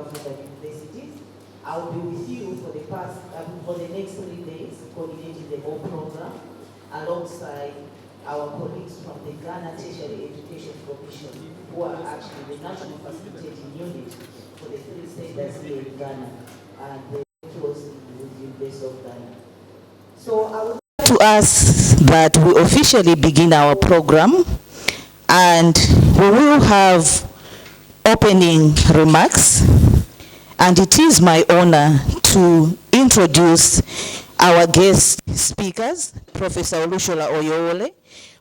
African universities. I'll be with you for the next 3 days, coordinating the whole program, alongside our colleagues from the Ghana Tertiary Education Commission, who are actually the national facilitating unit for the 3 centers here in Ghana, and they closely with the University of Ghana. So I would like to ask that we officially begin our program, and we will have opening remarks, and it is my honor to introduce our guest speakers, Professor Olushola Oyewole,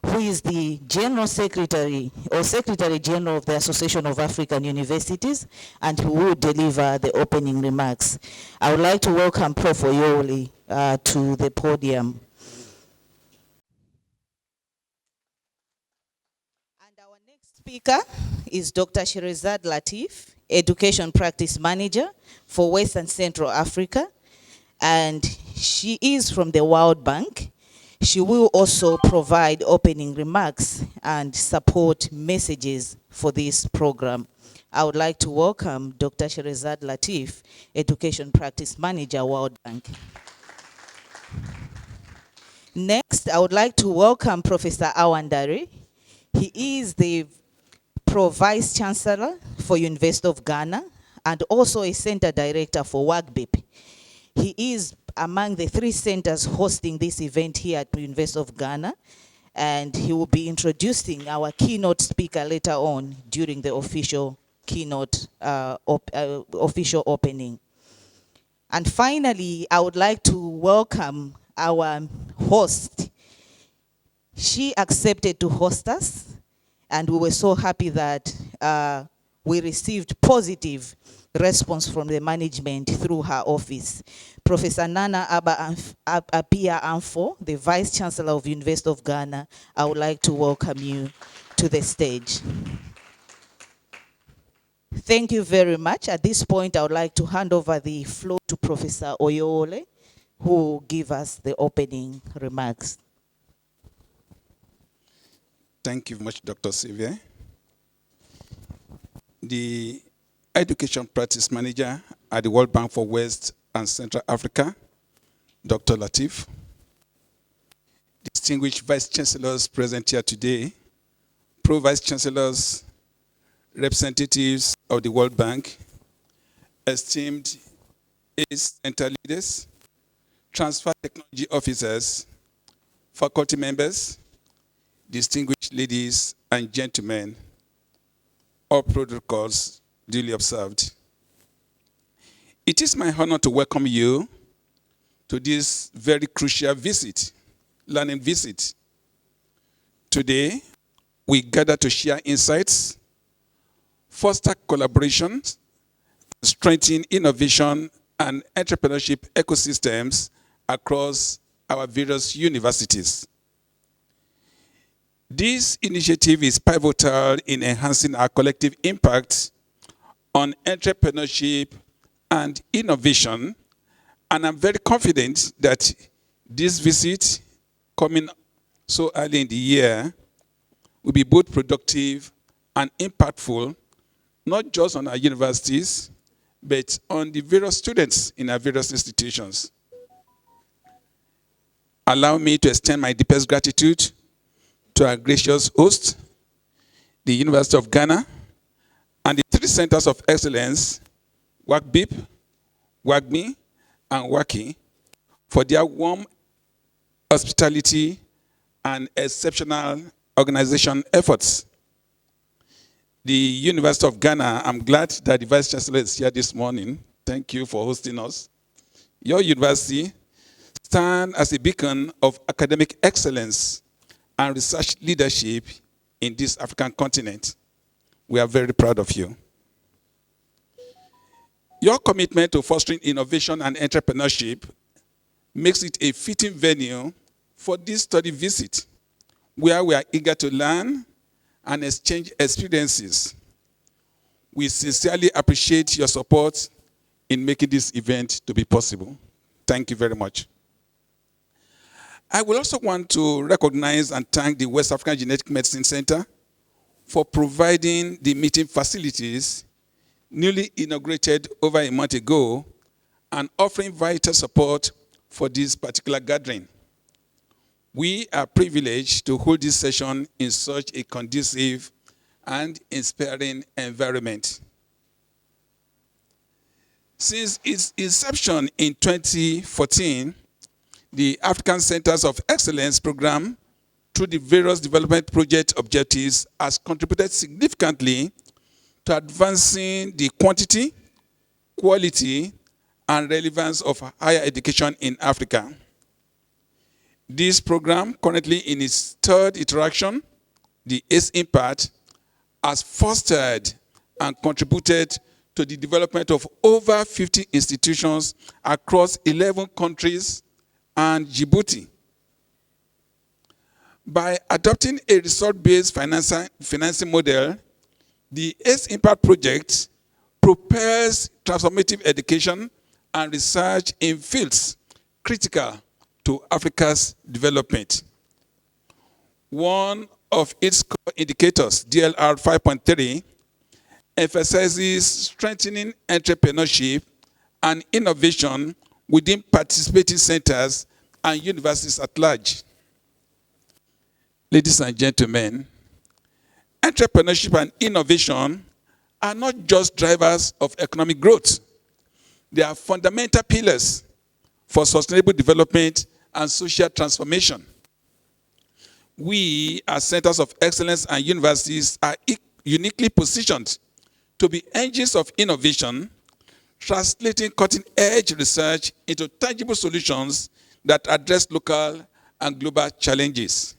who is the General Secretary or Secretary General of the Association of African Universities, and who will deliver the opening remarks. I would like to welcome Prof. Oyewole to the podium. And our next speaker is Dr. Sherazad Latif, Education Practice Manager for West and Central Africa, and she is from the World Bank. She will also provide opening remarks and support messages for this program. I would like to welcome Dr. Sherazad Latif, Education Practice Manager, World Bank. Next, I would like to welcome Professor Awandare. He is the Pro-Vice Chancellor for University of Ghana and also a Center Director for WAGBIP. He is among the 3 centers hosting this event here at the University of Ghana, and he will be introducing our keynote speaker later on during the official keynote official opening. And finally, I would like to welcome our host. She accepted to host us, and we were so happy that we received positive response from the management through her office. Professor Nana Apia Amfo, the Vice Chancellor of University of Ghana, I would like to welcome you to the stage. Thank you very much. At this point, I would like to hand over the floor to Professor Oyewole, who will give us the opening remarks. Thank you very much, Dr. Sylvia. The Education Practice Manager at the World Bank for West and Central Africa, Dr. Latif. Distinguished Vice Chancellors present here today, Pro-Vice Chancellors, representatives of the World Bank, esteemed center leaders, transfer technology officers, faculty members, distinguished ladies and gentlemen, all protocols duly observed. It is my honor to welcome you to this very crucial visit, learning visit. Today, we gather to share insights, foster collaboration, strengthen innovation and entrepreneurship ecosystems across our various universities. This initiative is pivotal in enhancing our collective impact on entrepreneurship and innovation, and I'm very confident that this visit, coming so early in the year, will be both productive and impactful, not just on our universities, but on the various students in our various institutions. Allow me to extend my deepest gratitude to our gracious host, the University of Ghana, and the 3 centers of excellence, WAGBIP, WAGMI, and WAKI, for their warm hospitality and exceptional organization efforts. The University of Ghana, I'm glad that the Vice Chancellor is here this morning. Thank you for hosting us. Your university stands as a beacon of academic excellence and research leadership in this African continent. We are very proud of you. Your commitment to fostering innovation and entrepreneurship makes it a fitting venue for this study visit, where we are eager to learn and exchange experiences. We sincerely appreciate your support in making this event to be possible. Thank you very much. I will also want to recognize and thank the West African Genetic Medicine Center for providing the meeting facilities newly inaugurated over a month ago, and offering vital support for this particular gathering. We are privileged to hold this session in such a conducive and inspiring environment. Since its inception in 2014, the African Centers of Excellence program, through the various development project objectives, has contributed significantly to advancing the quantity, quality, and relevance of higher education in Africa. This program, currently in its third iteration, the ACE Impact, has fostered and contributed to the development of over 50 institutions across 11 countries and Djibouti. By adopting a result-based financing model, the ACE Impact project propels transformative education and research in fields critical to Africa's development. One of its core indicators, DLR 5.3, emphasizes strengthening entrepreneurship and innovation within participating centers and universities at large. Ladies and gentlemen, entrepreneurship and innovation are not just drivers of economic growth. They are fundamental pillars for sustainable development and social transformation. We, as centers of excellence and universities, are uniquely positioned to be engines of innovation, translating cutting-edge research into tangible solutions that address local and global challenges.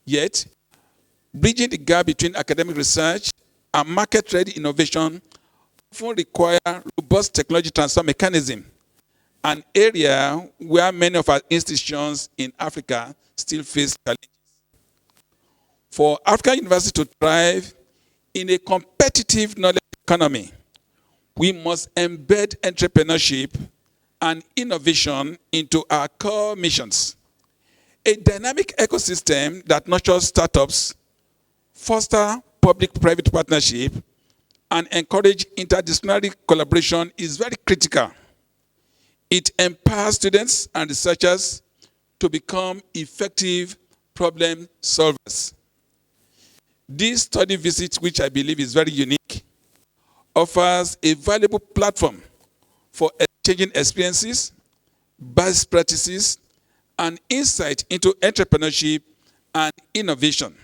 Yet, bridging the gap between academic research and market-ready innovation often require robust technology transfer mechanism, an area where many of our institutions in Africa still face challenges. For African universities to thrive in a competitive knowledge economy, we must embed entrepreneurship and innovation into our core missions. A dynamic ecosystem that nurtures startups, foster public-private partnership, and encourage interdisciplinary collaboration is very critical. It empowers students and researchers to become effective problem solvers. This study visit, which I believe is very unique, offers a valuable platform for exchanging experiences, best practices, and insight into entrepreneurship and innovation.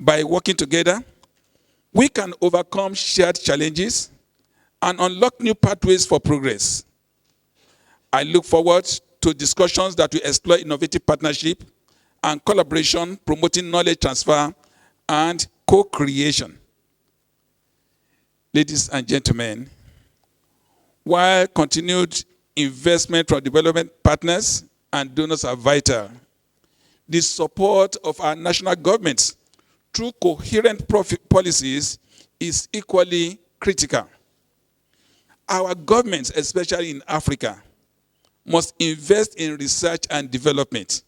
By working together, we can overcome shared challenges and unlock new pathways for progress. I look forward to discussions that will explore innovative partnership and collaboration, promoting knowledge transfer and co-creation. Ladies and gentlemen, while continued investment from development partners and donors are vital, the support of our national governments through coherent policies is equally critical. Our governments, especially in Africa, must invest in research and development,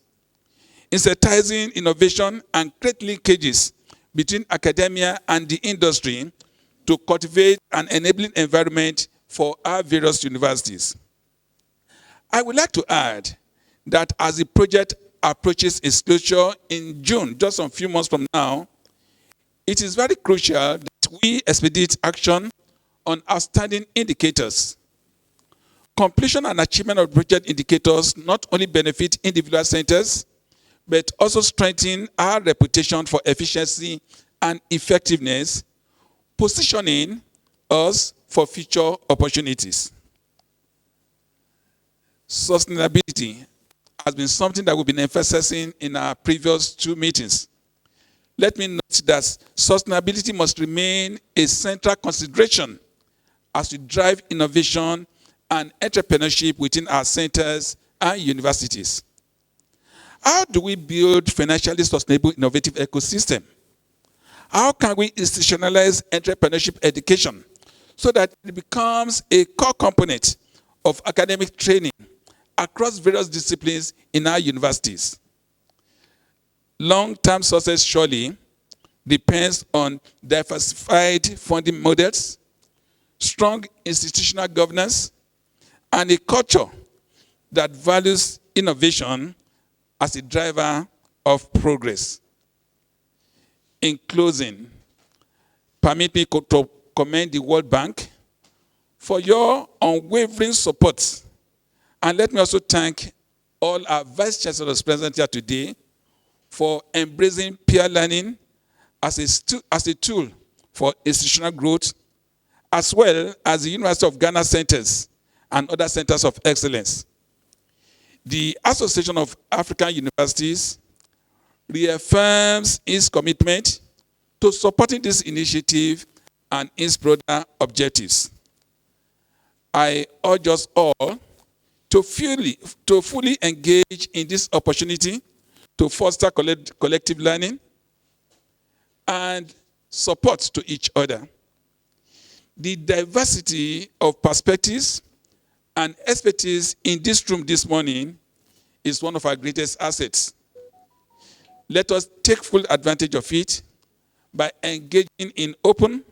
incentivizing innovation and create linkages between academia and the industry to cultivate an enabling environment for our various universities. I would like to add that as the project approaches its closure in June, just a few months from now, it is very crucial that we expedite action on outstanding indicators. Completion and achievement of project indicators not only benefit individual centers, but also strengthen our reputation for efficiency and effectiveness, positioning us for future opportunities. Sustainability has been something that we've been emphasizing in our previous two meetings. Let me note that sustainability must remain a central consideration as we drive innovation and entrepreneurship within our centers and universities. How do we build financially sustainable innovative ecosystem? How can we institutionalize entrepreneurship education so that it becomes a core component of academic training across various disciplines in our universities? Long-term success surely depends on diversified funding models, strong institutional governance, and a culture that values innovation as a driver of progress. In closing, permit me to commend the World Bank for your unwavering support. And let me also thank all our vice chancellors present here today for embracing peer learning as a tool for institutional growth, as well as the University of Ghana centers and other centers of excellence. The Association of African Universities reaffirms its commitment to supporting this initiative and its broader objectives. I urge us all to fully engage in this opportunity to foster collective learning and support to each other. The diversity of perspectives and expertise in this room this morning is one of our greatest assets. Let us take full advantage of it by engaging in open,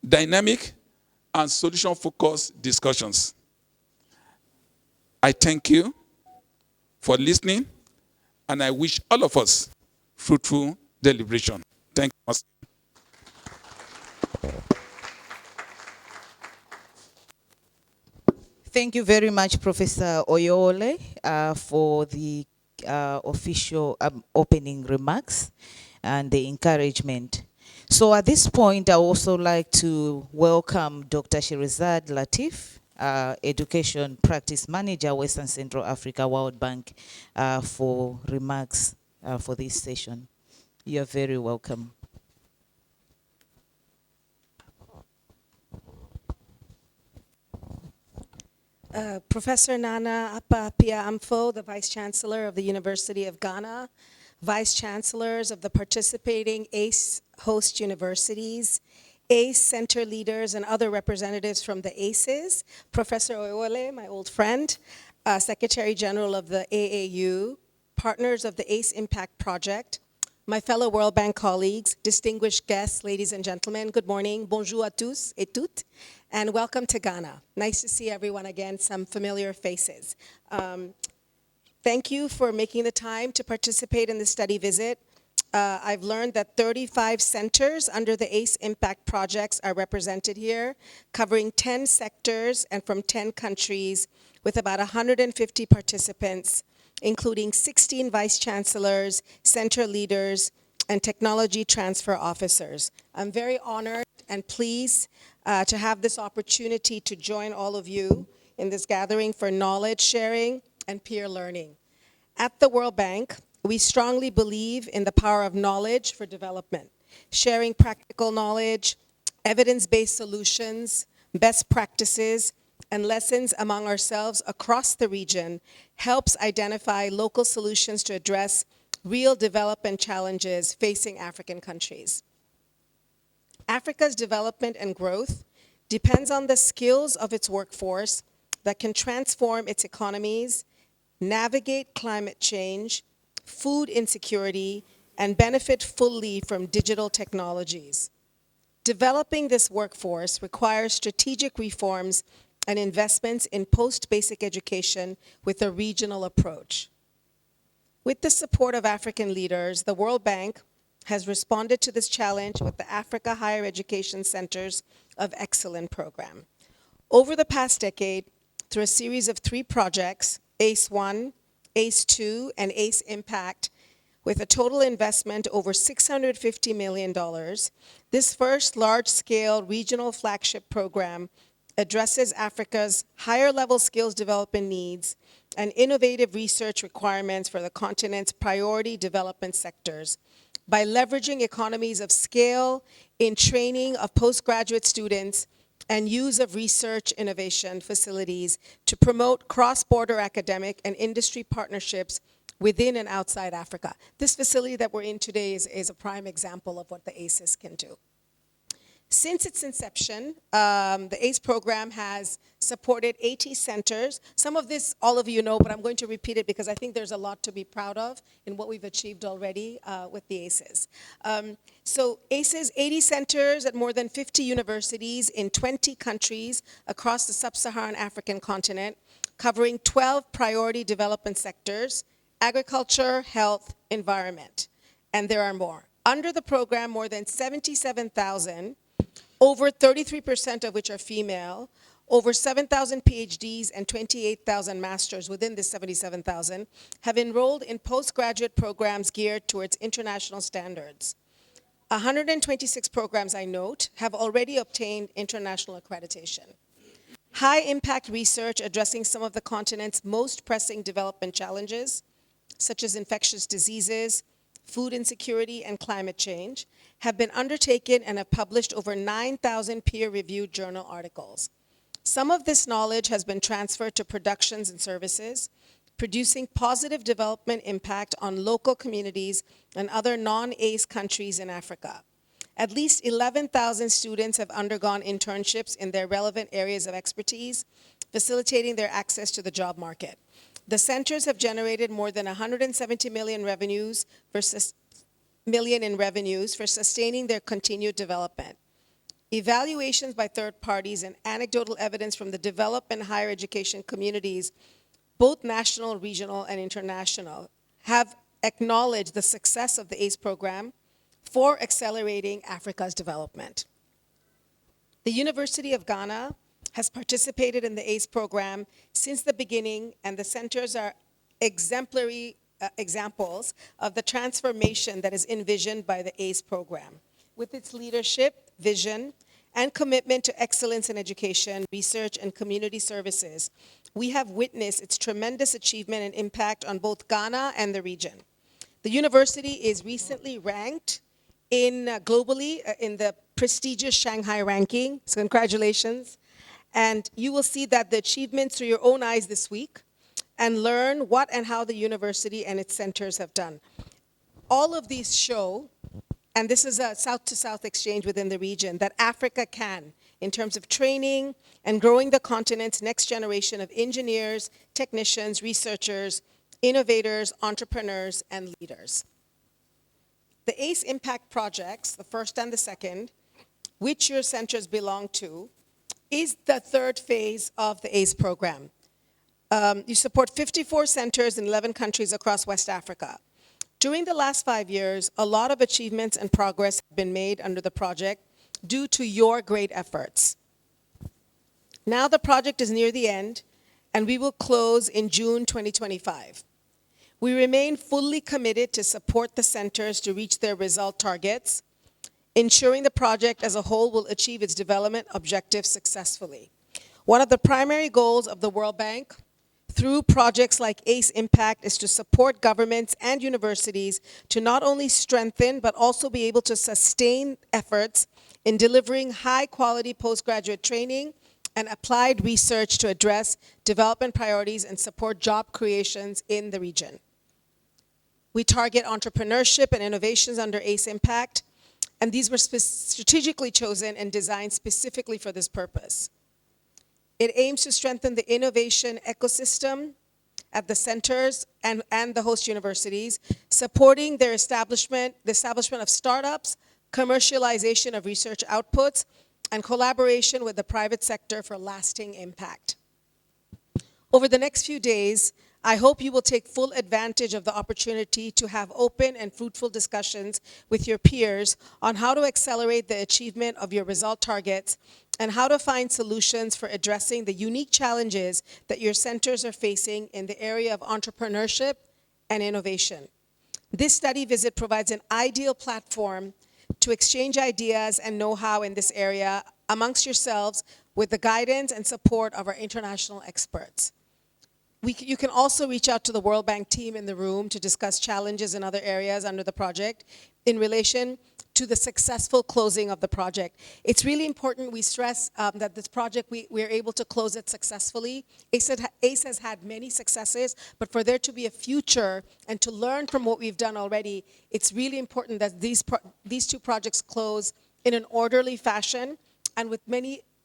dynamic, and solution-focused discussions. I thank you for listening, and I wish all of us fruitful deliberation. Thank you. Thank you very much, Professor Oyole, for the official opening remarks and the encouragement. So at this point, I also like to welcome Dr. Shirazad Latif, Education Practice Manager, Western Central Africa World Bank, for remarks for this session. You're very welcome. Professor Nana Apapia Amfo, the Vice Chancellor of the University of Ghana, Vice Chancellors of the participating ACE host universities, ACE center leaders and other representatives from the ACEs, Professor Oyole, my old friend, Secretary General of the AAU, partners of the ACE Impact Project, my fellow World Bank colleagues, distinguished guests, ladies and gentlemen, good morning, bonjour à tous et toutes, and welcome to Ghana. Nice to see everyone again, some familiar faces. Thank you for making the time to participate in the study visit. I've learned that 35 centers under the ACE Impact Projects are represented here, covering 10 sectors and from 10 countries, with about 150 participants, including 16 vice chancellors, center leaders, and technology transfer officers. I'm very honored and pleased to have this opportunity to join all of you in this gathering for knowledge sharing and peer learning. At the World Bank, we strongly believe in the power of knowledge for development, sharing practical knowledge, evidence-based solutions, best practices, and lessons among ourselves across the region helps identify local solutions to address real development challenges facing African countries. Africa's development and growth depends on the skills of its workforce that can transform its economies, navigate climate change, food insecurity, and benefit fully from digital technologies. Developing this workforce requires strategic reforms and investments in post-basic education with a regional approach. With the support of African leaders, the World Bank has responded to this challenge with the Africa Higher Education Centers of Excellence program. Over the past decade, through a series of 3 projects, ACE-1, ACE-2, and ACE Impact, with a total investment over $650 million, this first large-scale regional flagship program addresses Africa's higher-level skills development needs and innovative research requirements for the continent's priority development sectors by leveraging economies of scale in training of postgraduate students and use of research innovation facilities to promote cross-border academic and industry partnerships within and outside Africa. This facility that we're in today is a prime example of what the ACES can do. Since its inception, the ACE program has supported 80 centers. Some of this, all of you know, but I'm going to repeat it because I think there's a lot to be proud of in what we've achieved already with the ACEs. So ACEs, 80 centers at more than 50 universities in 20 countries across the sub-Saharan African continent, covering 12 priority development sectors: agriculture, health, environment, and there are more. Under the program, more than 77,000, over 33% of which are female, over 7,000 PhDs and 28,000 masters within this 77,000 have enrolled in postgraduate programs geared towards international standards. 126 programs, I note, have already obtained international accreditation. High-impact research addressing some of the continent's most pressing development challenges, such as infectious diseases, food insecurity, and climate change, have been undertaken and have published over 9,000 peer-reviewed journal articles. Some of this knowledge has been transferred to productions and services, producing positive development impact on local communities and other non-ACE countries in Africa. At least 11,000 students have undergone internships in their relevant areas of expertise, facilitating their access to the job market. The centers have generated more than 170 million in revenues for sustaining their continued development. Evaluations by third parties and anecdotal evidence from the development higher education communities, both national, regional, and international, have acknowledged the success of the ACE program for accelerating Africa's development. The University of Ghana has participated in the ACE program since the beginning, and the centers are exemplary examples of the transformation that is envisioned by the ACE program. With its leadership, vision, and commitment to excellence in education, research, and community services, we have witnessed its tremendous achievement and impact on both Ghana and the region. The university is recently ranked globally in the prestigious Shanghai ranking, so congratulations. And you will see that the achievements through your own eyes this week and learn what and how the university and its centers have done. All of these show, and this is a south-to-south exchange within the region, that Africa can, in terms of training and growing the continent's next generation of engineers, technicians, researchers, innovators, entrepreneurs, and leaders. The ACE Impact projects, the first and the second, which your centers belong to, is the third phase of the ACE program. You support 54 centers in 11 countries across West Africa. During the last 5 years, a lot of achievements and progress have been made under the project due to your great efforts. Now the project is near the end, and we will close in June 2025. We remain fully committed to support the centers to reach their result targets, ensuring the project as a whole will achieve its development objectives successfully. One of the primary goals of the World Bank through projects like ACE Impact is to support governments and universities to not only strengthen but also be able to sustain efforts in delivering high-quality postgraduate training and applied research to address development priorities and support job creations in the region. We target entrepreneurship and innovations under ACE Impact, and these were strategically chosen and designed specifically for this purpose. It aims to strengthen the innovation ecosystem at the centers and the host universities, supporting their establishment, the establishment of startups, commercialization of research outputs, and collaboration with the private sector for lasting impact. Over the next few days, I hope you will take full advantage of the opportunity to have open and fruitful discussions with your peers on how to accelerate the achievement of your result targets and how to find solutions for addressing the unique challenges that your centers are facing in the area of entrepreneurship and innovation. This study visit provides an ideal platform to exchange ideas and know-how in this area amongst yourselves with the guidance and support of our international experts. You can also reach out to the World Bank team in the room to discuss challenges in other areas under the project in relation to the successful closing of the project. It's really important we stress that this project, we're able to close it successfully. ACE has had many successes, but for there to be a future and to learn from what we've done already, it's really important that these two projects close in an orderly fashion and with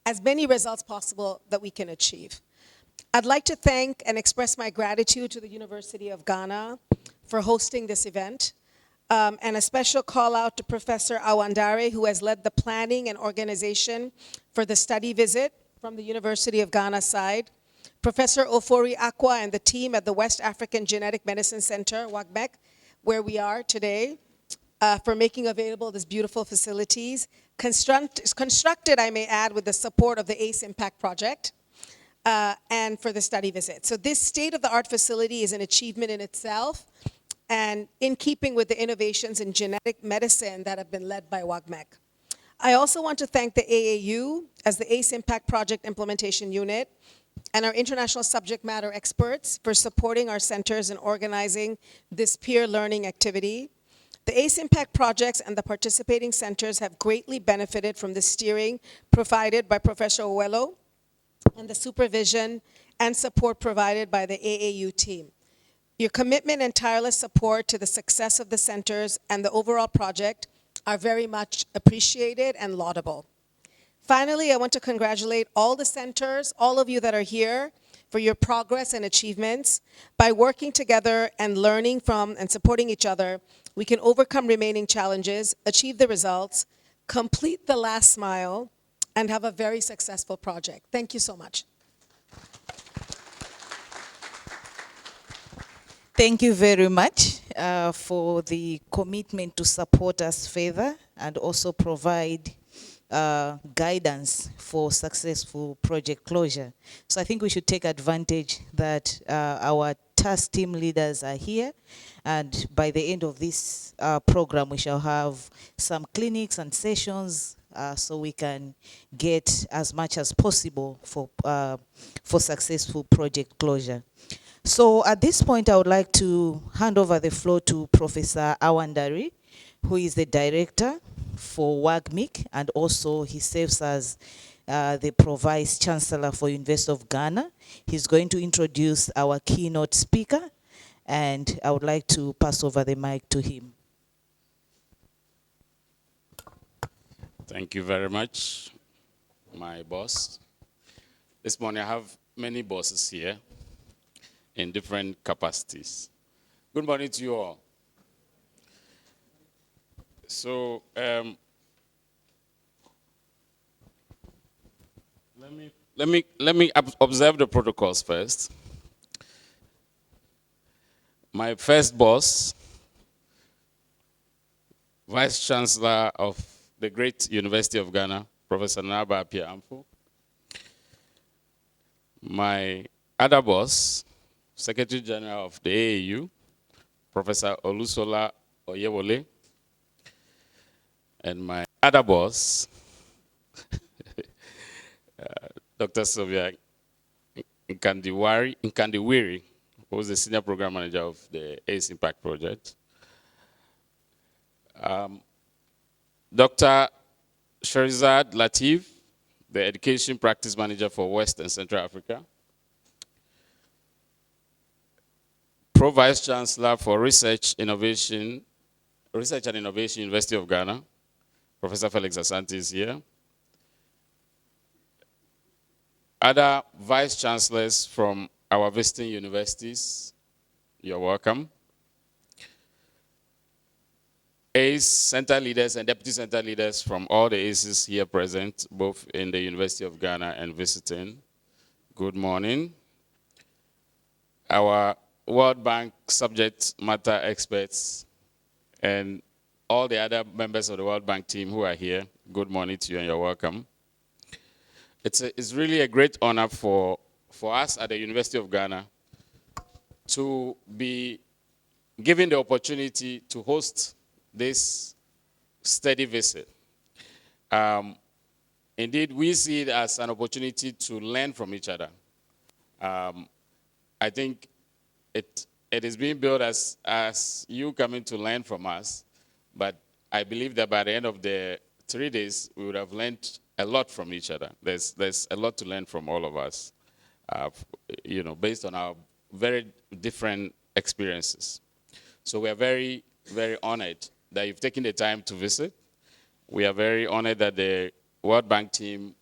as many results possible that we can achieve. I'd like to thank and express my gratitude to the University of Ghana for hosting this event, and a special call out to Professor Awandare, who has led the planning and organization for the study visit from the University of Ghana side, Professor Ofori Akwa and the team at the West African Genetic Medicine Center, WAGMEC, where we are today, for making available these beautiful facilities, constructed, I may add, with the support of the ACE Impact Project, and for the study visit. So this state-of-the-art facility is an achievement in itself, and in keeping with the innovations in genetic medicine that have been led by WAGMEC. I also want to thank the AAU as the ACE Impact Project Implementation Unit and our international subject matter experts for supporting our centers and organizing this peer learning activity. The ACE Impact projects and the participating centers have greatly benefited from the steering provided by Professor Owello and the supervision and support provided by the AAU team. Your commitment and tireless support to the success of the centers and the overall project are very much appreciated and laudable. Finally, I want to congratulate all the centers, all of you that are here, for your progress and achievements. By working together and learning from and supporting each other, we can overcome remaining challenges, achieve the results, complete the last mile, and have a very successful project. Thank you so much. Thank you very much for the commitment to support us further and also provide guidance for successful project closure. So I think we should take advantage that our task team leaders are here, and by the end of this program we shall have some clinics and sessions so we can get as much as possible for successful project closure. So at this point, I would like to hand over the floor to Professor Awandare, who is the director for WAGMIC, and also he serves as the Pro-Vice Chancellor for University of Ghana. He's going to introduce our keynote speaker, and I would like to pass over the mic to him. Thank you very much, my boss. This morning I have many bosses here in different capacities. Good morning to you all. So let me observe the protocols first. My first boss, Vice Chancellor of the great University of Ghana, Professor Naba Apia Amfo. My other boss, Secretary General of the AAU, Professor Olusola Oyewole. And my other boss, Dr. Sylvia Nkandiwiri, who is the Senior Program Manager of the ACE Impact Project. Dr. Sherizad Latif, the Education Practice Manager for West and Central Africa. Pro-Vice Chancellor for Research and Innovation, University of Ghana, Professor Felix Asante is here. Other Vice Chancellors from our visiting universities, you're welcome. ACE center leaders and deputy center leaders from all the ACEs here present, both in the University of Ghana and visiting. Good morning. Our World Bank subject matter experts and all the other members of the World Bank team who are here, good morning to you and you're welcome. It's really a great honor for us at the University of Ghana to be given the opportunity to host this study visit. Indeed, we see it as an opportunity to learn from each other. I think it is being built as you coming to learn from us, but I believe that by the end of the 3 days, we would have learned a lot from each other. There's a lot to learn from all of us, based on our very different experiences. So we are very, very honored that you've taken the time to visit, We are very honored that the World Bank team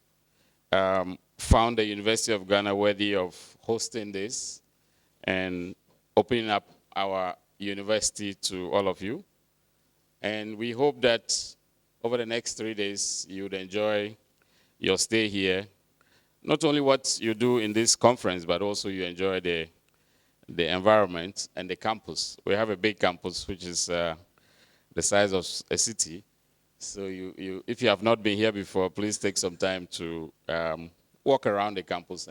found the University of Ghana worthy of hosting this and opening up our university to all of you. And we hope that over the next 3 days, you would enjoy your stay here. Not only what you do in this conference, but also you enjoy the environment and the campus. We have a big campus, which is the size of a city. So if you have not been here before, please take some time to walk around the campus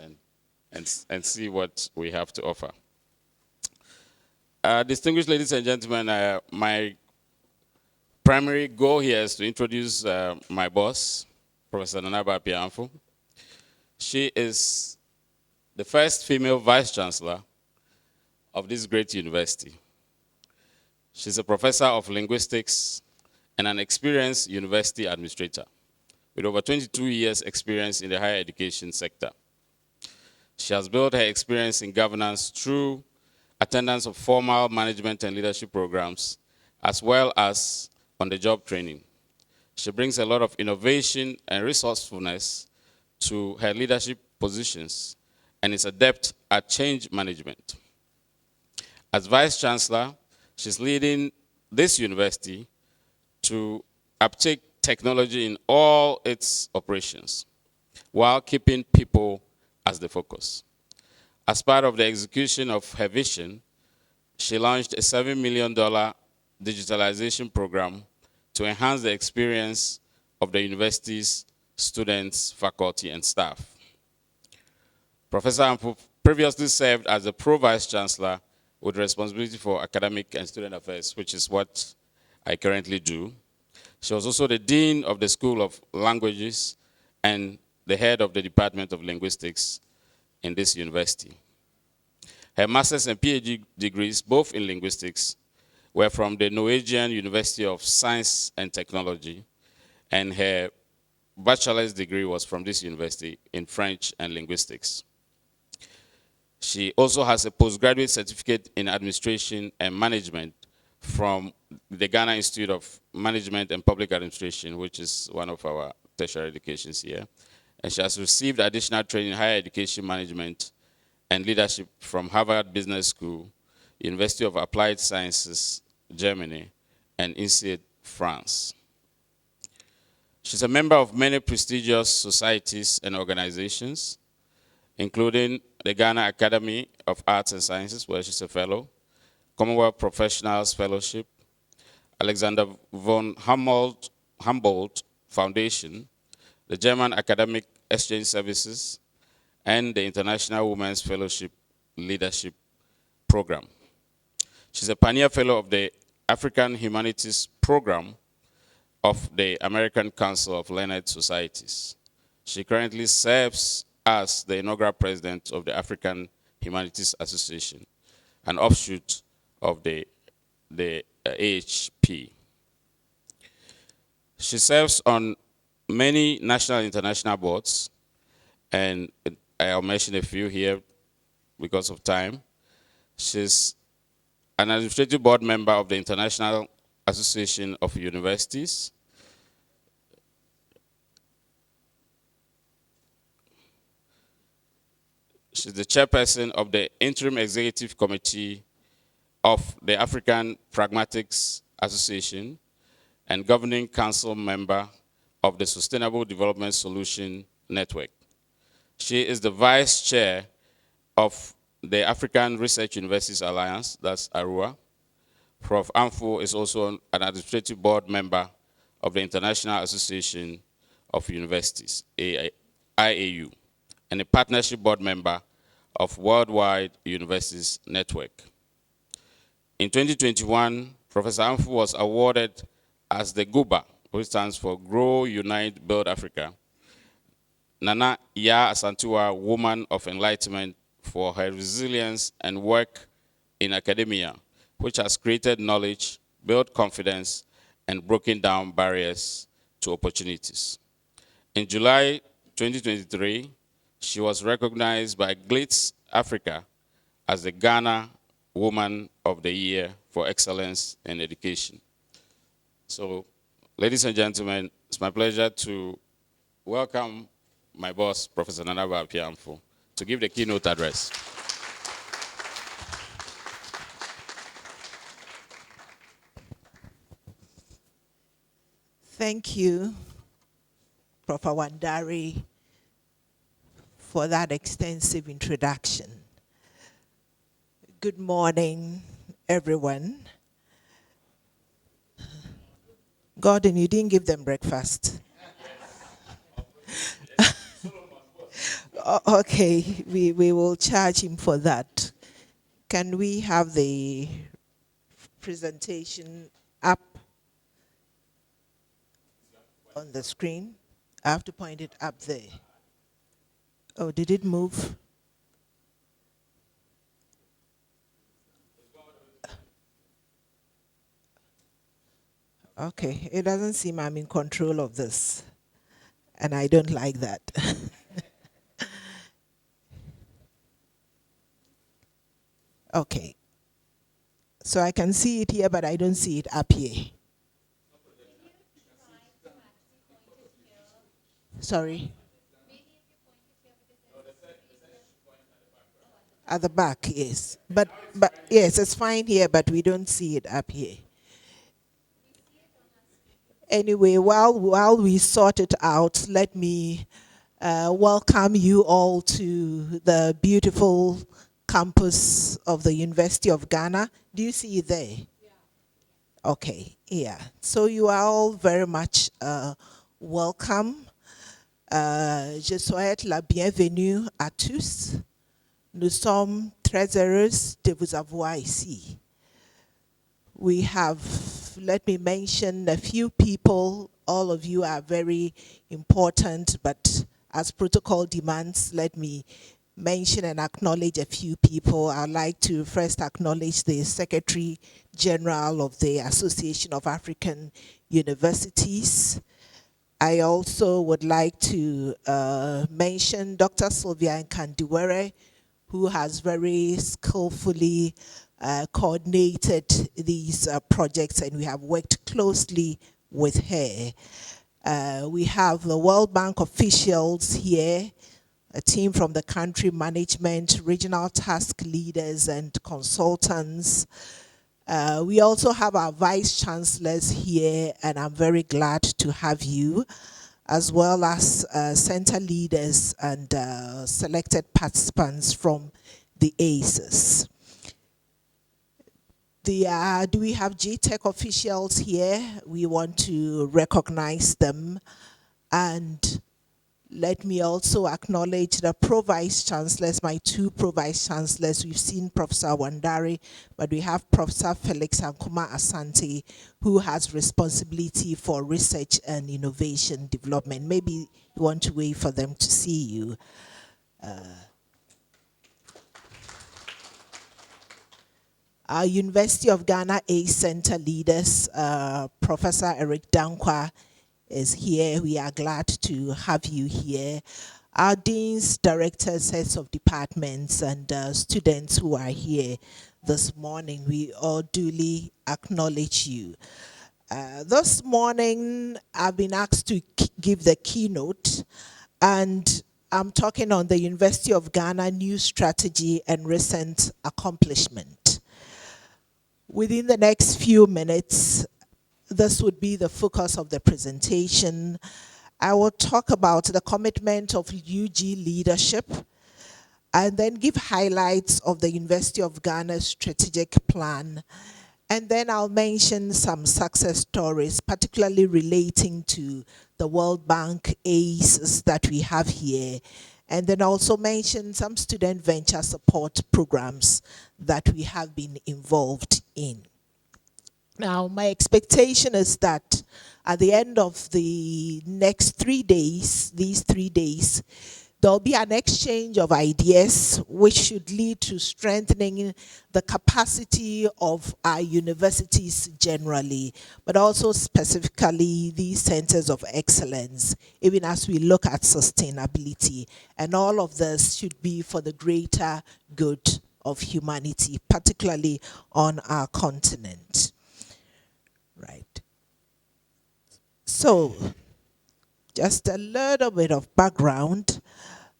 and see what we have to offer. Distinguished ladies and gentlemen, my primary goal here is to introduce my boss, Professor Nanaba Apiamfo. She is the first female vice-chancellor of this great university. She's a professor of linguistics and an experienced university administrator with over 22 years experience in the higher education sector. She has built her experience in governance through attendance of formal management and leadership programs, as well as on-the-job training. She brings a lot of innovation and resourcefulness to her leadership positions and is adept at change management. As Vice-Chancellor, she's leading this university to uptake technology in all its operations while keeping people as the focus. As part of the execution of her vision, she launched a $7 million digitalization program to enhance the experience of the university's students, faculty, and staff. Professor Ampu previously served as the Pro-Vice Chancellor with responsibility for academic and student affairs, which is what I currently do. She was also the Dean of the School of Languages and the head of the Department of Linguistics in this university. Her master's and PhD degrees, both in linguistics, were from the Norwegian University of Science and Technology, and her bachelor's degree was from this university in French and linguistics. She also has a postgraduate certificate in administration and management from the Ghana Institute of Management and Public Administration, which is one of our tertiary educations here. And she has received additional training in higher education management and leadership from Harvard Business School, University of Applied Sciences, Germany, and INSEAD, France. She's a member of many prestigious societies and organizations, including the Ghana Academy of Arts and Sciences, where she's a fellow, Commonwealth Professionals Fellowship, Alexander von Humboldt Foundation, the German Academic Exchange Services, and the International Women's Fellowship Leadership Program. She's a pioneer fellow of the African Humanities Program of the American Council of Learned Societies. She currently serves as the inaugural president of the African Humanities Association, an offshoot of the AHP. She serves on many national and international boards, and I'll mention a few here because of time. She's an administrative board member of the International Association of Universities. She's the chairperson of the Interim Executive Committee of the African Pragmatics Association and governing council member of the Sustainable Development Solution Network. She is the vice chair of the African Research Universities Alliance, that's ARUA. Prof. Amfo is also an administrative board member of the International Association of Universities, IAU, and a partnership board member of Worldwide Universities Network. In 2021, Professor Amfo was awarded as the GUBA, which stands for Grow, Unite, Build Africa, Nana Ya Asantua Woman of Enlightenment, for her resilience and work in academia, which has created knowledge, built confidence, and broken down barriers to opportunities. In July 2023, she was recognized by Glitz Africa as the Ghana Woman of the Year for excellence in education. So Ladies and gentlemen, it's my pleasure to welcome my boss, Professor Nana Appiah-Amfo, to give the keynote address. Thank you, Prof. Wandari, for that extensive introduction. Good morning, everyone. Gordon, you didn't give them breakfast. Okay, we will charge him for that. Can we have the presentation up on the screen? I have to point it up there. Oh, did it move? Okay, it doesn't seem I'm in control of this, and I don't like that. Okay, so I can see it here, but I don't see it up here. Sorry? At the back, yes. But yes, it's fine here, but we don't see it up here. Anyway, while we sort it out, let me welcome you all to the beautiful campus of the University of Ghana. Do you see it there? Yeah. Okay, yeah. So you are all very much welcome. Je souhaite la bienvenue à tous. Nous sommes très heureux de vous avoir ici. We have, let me mention a few people. All of you are very important, but as protocol demands, let me mention and acknowledge a few people. I'd like to first acknowledge the Secretary General of the Association of African Universities. I also would like to mention Dr. Sylvia Nkandiwere, who has very skillfully coordinated these projects, and we have worked closely with her. We have the World Bank officials here, a team from the country management, regional task leaders and consultants. We also have our vice chancellors here, and I'm very glad to have you, as well as center leaders and selected participants from the ACES. Do we have GTech officials here? We want to recognize them. And let me also acknowledge the Pro-Vice Chancellors, my two Pro-Vice Chancellors. We've seen Professor Wandari, but we have Professor Felix Ankuma Asante, who has responsibility for research and innovation development. Maybe you want to wait for them to see you. Our University of Ghana ACE Center leaders, Professor Eric Dankwa is here. We are glad to have you here. Our deans, directors, heads of departments, and students who are here this morning, we all duly acknowledge you. This morning, I've been asked to give the keynote, and I'm talking on the University of Ghana new strategy and recent accomplishment. Within the next few minutes, this would be the focus of the presentation. I will talk about the commitment of UG leadership, and then give highlights of the University of Ghana's strategic plan. And then I'll mention some success stories, particularly relating to the World Bank ACEs that we have here. And then also mention some student venture support programs that we have been involved in. Now, my expectation is that at the end of the next 3 days, these 3 days, there'll be an exchange of ideas which should lead to strengthening the capacity of our universities generally, but also specifically these centers of excellence, even as we look at sustainability. And all of this should be for the greater good of humanity, particularly on our continent. Right. So, just a little bit of background.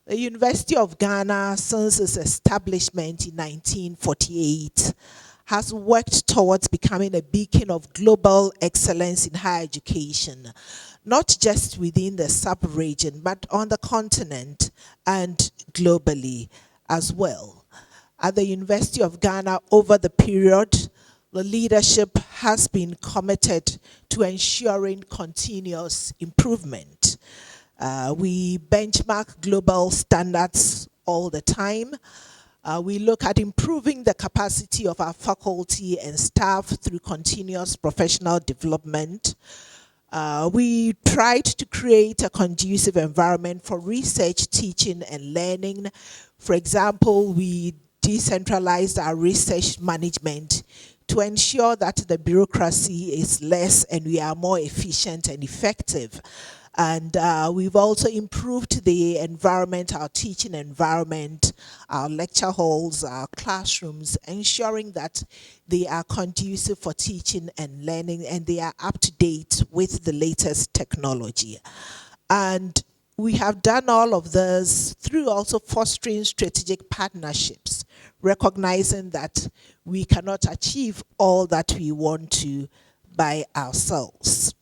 The University of Ghana, since its establishment in 1948, has worked towards becoming a beacon of global excellence in higher education, not just within the sub-region, but on the continent and globally as well. At the University of Ghana, over the period, the leadership has been committed to ensuring continuous improvement. We benchmark global standards all the time. We look at improving the capacity of our faculty and staff through continuous professional development. We tried to create a conducive environment for research, teaching, and learning. For example, we decentralized our research management to ensure that the bureaucracy is less and we are more efficient and effective. And we've also improved the environment, our teaching environment, our lecture halls, our classrooms, ensuring that they are conducive for teaching and learning and they are up to date with the latest technology. And we have done all of this through also fostering strategic partnerships, recognizing that we cannot achieve all that we want to by ourselves.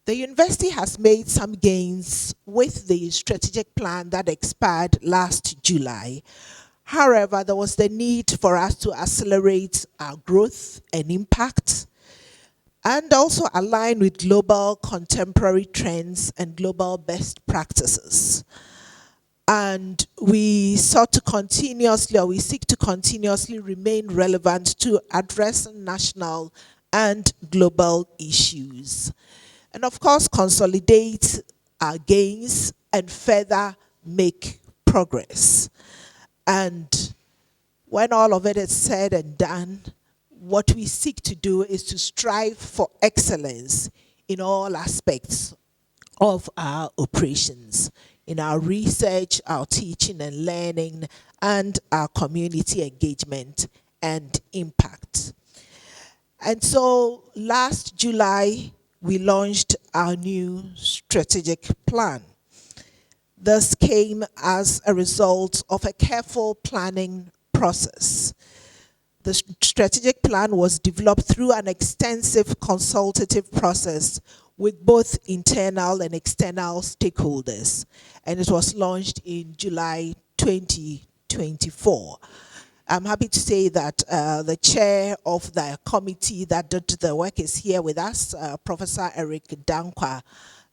The university has made some gains with the strategic plan that expired last July. However, there was the need for us to accelerate our growth and impact and also align with global contemporary trends and global best practices. And we seek to continuously remain relevant to address national and global issues. And of course, consolidate our gains and further make progress. And when all of it is said and done, what we seek to do is to strive for excellence in all aspects of our operations, in our research, our teaching and learning, and our community engagement and impact. And so last July, we launched our new strategic plan. This came as a result of a careful planning process. The strategic plan was developed through an extensive consultative process with both internal and external stakeholders, and it was launched in July 2024. I'm happy to say that the chair of the committee that did the work is here with us, Professor Eric Dankwa,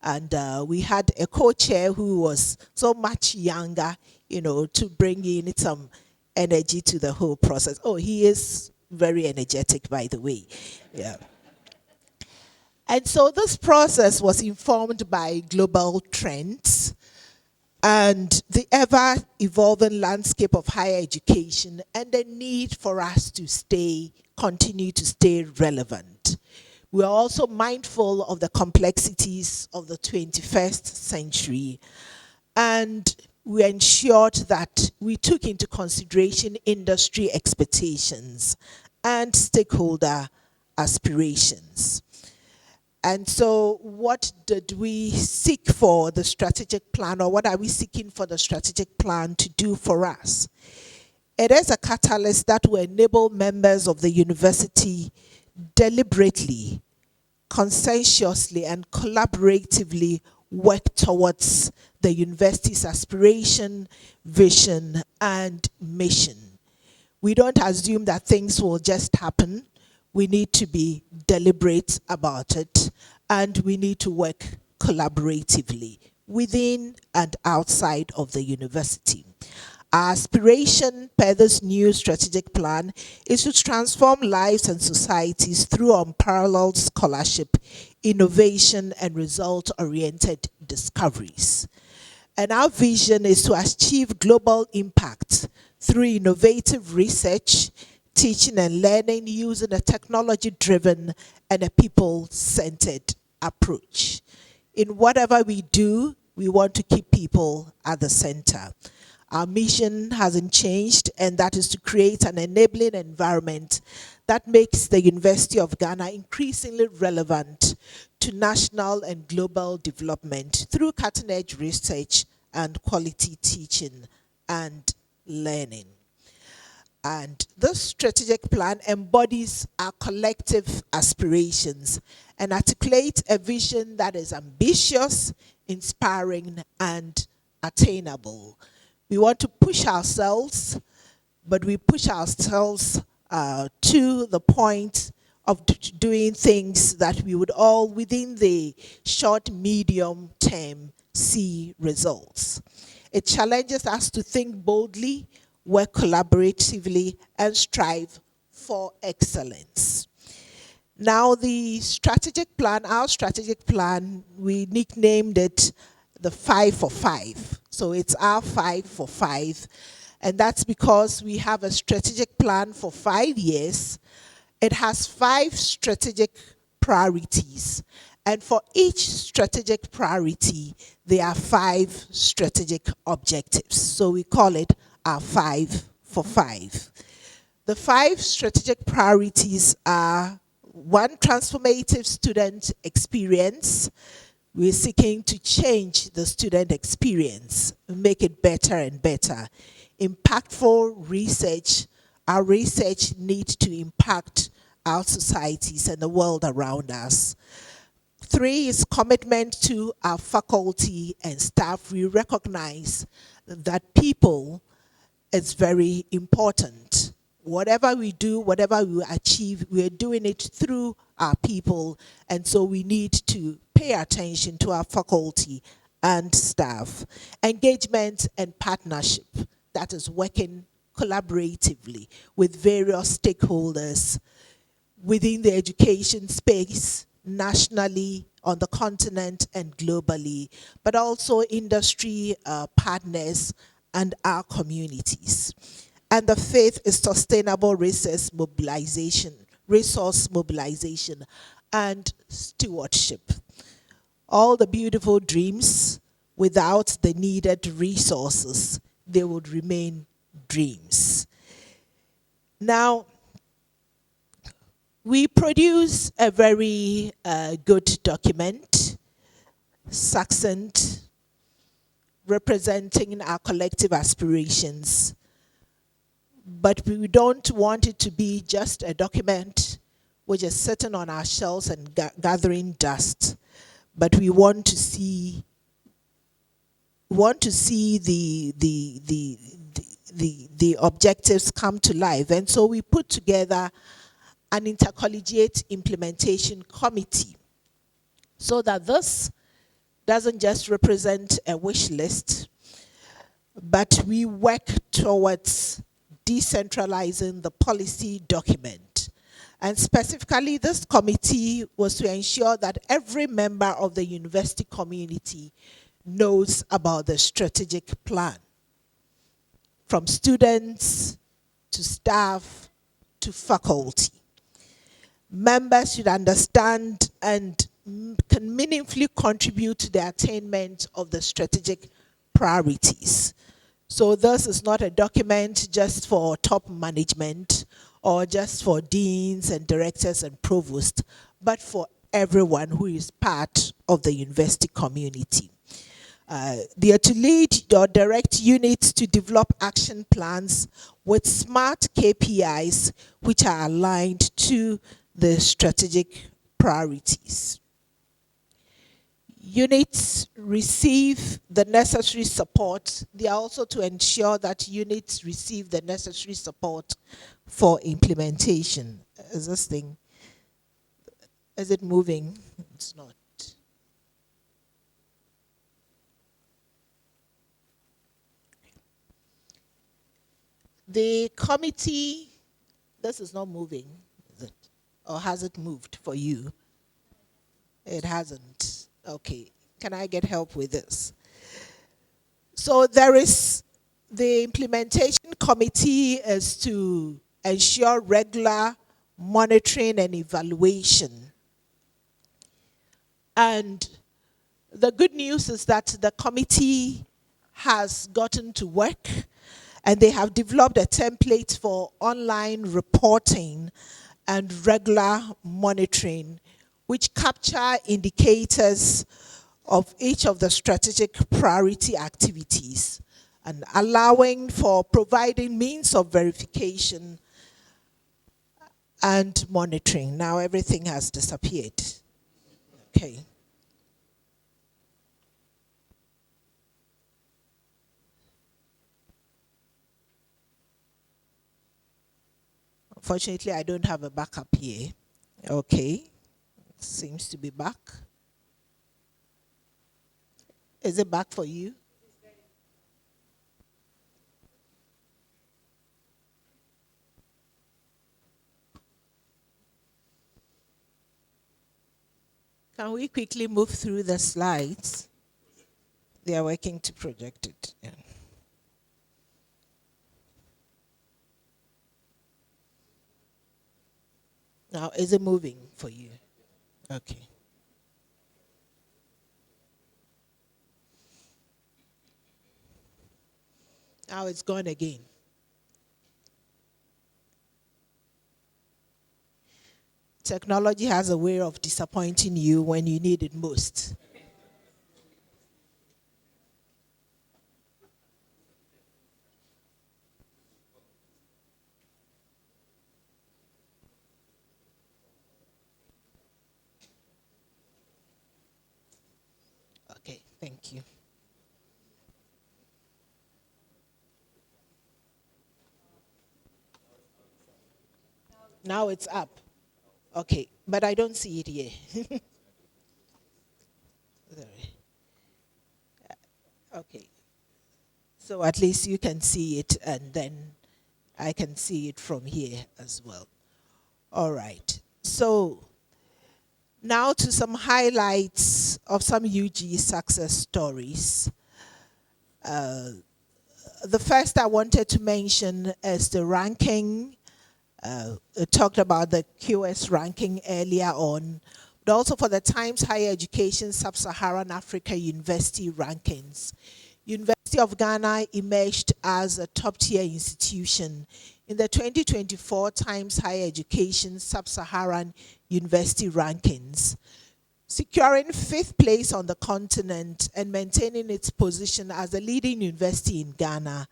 and we had a co-chair who was so much younger, to bring in some energy to the whole process. Oh, he is very energetic, by the way. Yeah. And so this process was informed by global trends and the ever-evolving landscape of higher education and the need for us to continue to stay relevant. We are also mindful of the complexities of the 21st century, and we ensured that we took into consideration industry expectations and stakeholder aspirations. And so what did we seek for the strategic plan, or what are we seeking for the strategic plan to do for us? It is a catalyst that will enable members of the university deliberately, conscientiously, and collaboratively work towards the university's aspiration, vision, and mission. We don't assume that things will just happen. We need to be deliberate about it, and we need to work collaboratively within and outside of the university. Our aspiration per this new strategic plan is to transform lives and societies through unparalleled scholarship, innovation, and result-oriented discoveries. And our vision is to achieve global impact through innovative research, teaching and learning using a technology-driven and a people-centered approach. In whatever we do, we want to keep people at the center. Our mission hasn't changed, and that is to create an enabling environment that makes the University of Ghana increasingly relevant to national and global development through cutting-edge research and quality teaching and learning. And this strategic plan embodies our collective aspirations and articulates a vision that is ambitious, inspiring, and attainable. We want to push ourselves, but we push ourselves to the point of doing things that we would all, within the short, medium term, see results. It challenges us to think boldly, work collaboratively, and strive for excellence. Now, the strategic plan, our strategic plan, we nicknamed it the 5 for 5. So it's our 5 for 5. And that's because we have a strategic plan for 5 years. It has 5 strategic priorities. And for each strategic priority, there are 5 strategic objectives. So we call it our 5 for 5. The 5 strategic priorities are: 1, transformative student experience. We're seeking to change the student experience, make it better and better. Impactful research. Our research needs to impact our societies and the world around us. 3 is commitment to our faculty and staff. We recognize that people is very important. Whatever we do, whatever we achieve, we're doing it through our people, and so we need to pay attention to our faculty and staff. Engagement and partnership, that is working collaboratively with various stakeholders within the education space, nationally, on the continent, and globally, but also industry partners and our communities. And the 5th is sustainable resource mobilization and stewardship. All the beautiful dreams, without the needed resources, they would remain dreams. Now, we produce a very good document, succinct, representing our collective aspirations. But we don't want it to be just a document which is sitting on our shelves and gathering dust. But we want to see the objectives come to life. And so we put together an intercollegiate implementation committee so that this doesn't just represent a wish list, but we work towards decentralizing the policy document. And specifically, this committee was to ensure that every member of the university community knows about the strategic plan, from students to staff to faculty. Members should understand and can meaningfully contribute to the attainment of the strategic priorities. So this is not a document just for top management or just for deans and directors and provosts, but for everyone who is part of the university community. They are to lead or direct units to develop action plans with smart KPIs which are aligned to the strategic priorities. Units receive the necessary support. They are also to ensure that units receive the necessary support for implementation. Is this thing, is it moving? It's not. The committee, this is not moving, is it? Or has it moved for you? It hasn't. Okay, can I get help with this? So there is, the implementation committee is to ensure regular monitoring and evaluation. And the good news is that the committee has gotten to work and they have developed a template for online reporting and regular monitoring, which capture indicators of each of the strategic priority activities and allowing for providing means of verification and monitoring. Now everything has disappeared. Okay. Unfortunately, I don't have a backup here. Okay. Seems to be back. Is it back for you? Can we quickly move through the slides? They are working to project it. Yeah. Now, is it moving for you? Okay. Now it's gone again. Technology has a way of disappointing you when you need it most. Okay, thank you. Now it's up. Okay, but I don't see it here. Sorry. Okay. So at least you can see it, and then I can see it from here as well. All right. So now to some highlights of some UG success stories. The first I wanted to mention is the ranking. I talked about the QS ranking earlier on, but also for the Times Higher Education Sub-Saharan Africa University rankings. University of Ghana emerged as a top-tier institution in the 2024 Times Higher Education Sub-Saharan University rankings, securing 5th place on the continent and maintaining its position as a leading university in Ghana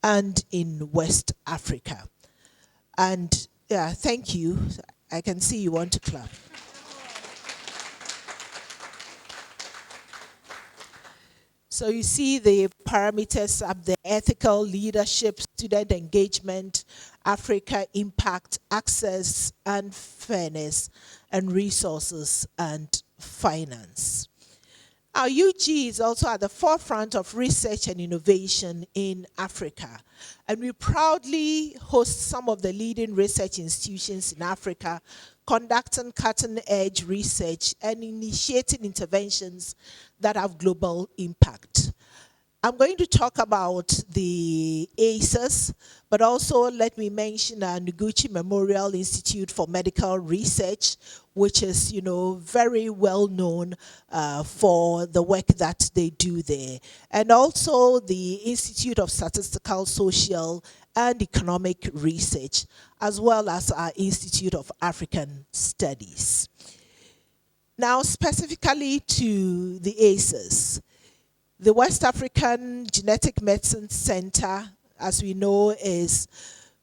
and in West Africa. And yeah, thank you. I can see you want to clap. So you see the parameters of the ethical leadership, student engagement, Africa impact, access and fairness, and resources and finance. Our UG is also at the forefront of research and innovation in Africa. And we proudly host some of the leading research institutions in Africa, conducting cutting-edge research and initiating interventions that have global impact. I'm going to talk about the ACES, but also let me mention Noguchi Memorial Institute for Medical Research, which is, very well known for the work that they do there. And also the Institute of Statistical, Social, and Economic Research, as well as our Institute of African Studies. Now, specifically to the ACES, the West African Genetic Medicine Center, as we know, is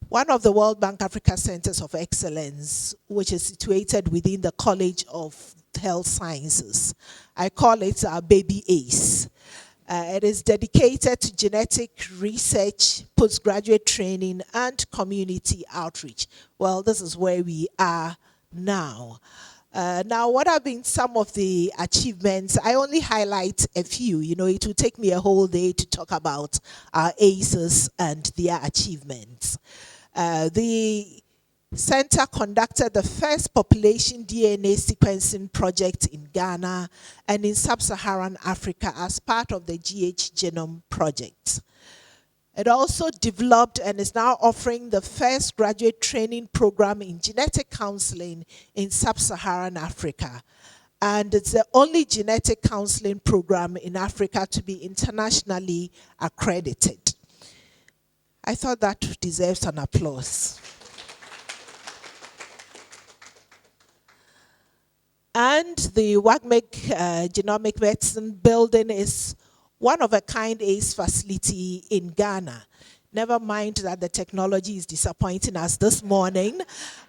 one of the World Bank Africa Centers of Excellence, which is situated within the College of Health Sciences. I call it our baby ACE. It is dedicated to genetic research, postgraduate training, and community outreach. Well, this is where we are now. Now, what have been some of the achievements? I only highlight a few. It will take me a whole day to talk about our ACEs and their achievements. The center conducted the first population DNA sequencing project in Ghana and in sub-Saharan Africa as part of the GH Genome Project. It also developed and is now offering the first graduate training program in genetic counseling in sub-Saharan Africa. And it's the only genetic counseling program in Africa to be internationally accredited. I thought that deserves an applause. And the WACMEC Genomic Medicine Building is one of a kind ACE facility in Ghana. Never mind that the technology is disappointing us this morning,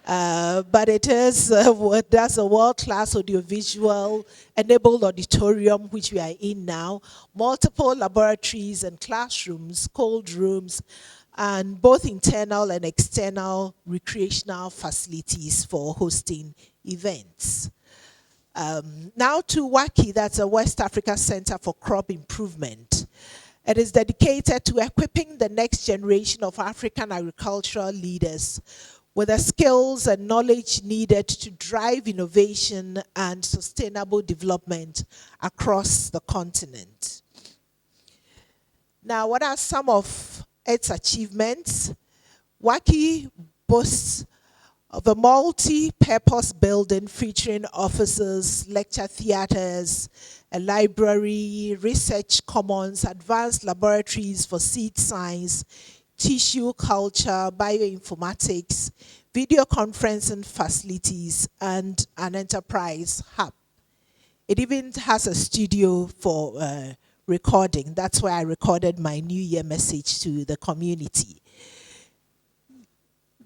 but it is that's a world-class audiovisual enabled auditorium which we are in now, multiple laboratories and classrooms, cold rooms, and both internal and external recreational facilities for hosting events. Now to WACI, that's a West Africa Center for Crop Improvement. It is dedicated to equipping the next generation of African agricultural leaders with the skills and knowledge needed to drive innovation and sustainable development across the continent. Now, what are some of its achievements? WACI boasts of a multi-purpose building featuring offices, lecture theaters, a library, research commons, advanced laboratories for seed science, tissue culture, bioinformatics, video conferencing facilities, and an enterprise hub. It even has a studio for recording. That's where I recorded my New Year message to the community.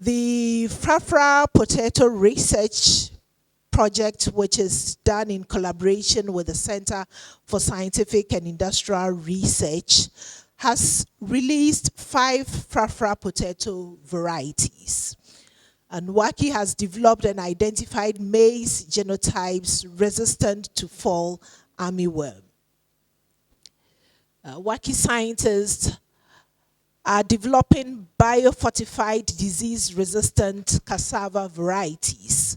The Frafra Potato Research Project, which is done in collaboration with the Center for Scientific and Industrial Research, has released 5 Frafra potato varieties. And WACI has developed and identified maize genotypes resistant to fall armyworm. WACI scientists are developing biofortified disease-resistant cassava varieties.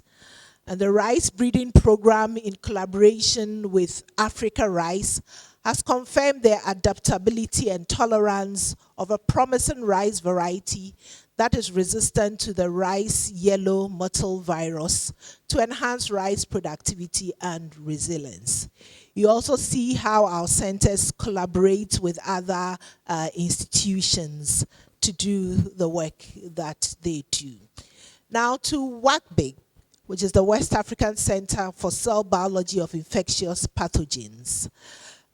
And the rice breeding program in collaboration with Africa Rice has confirmed their adaptability and tolerance of a promising rice variety that is resistant to the rice yellow mottle virus to enhance rice productivity and resilience. You also see how our centers collaborate with other institutions to do the work that they do. Now to WACBIG, which is the West African Center for Cell Biology of Infectious Pathogens.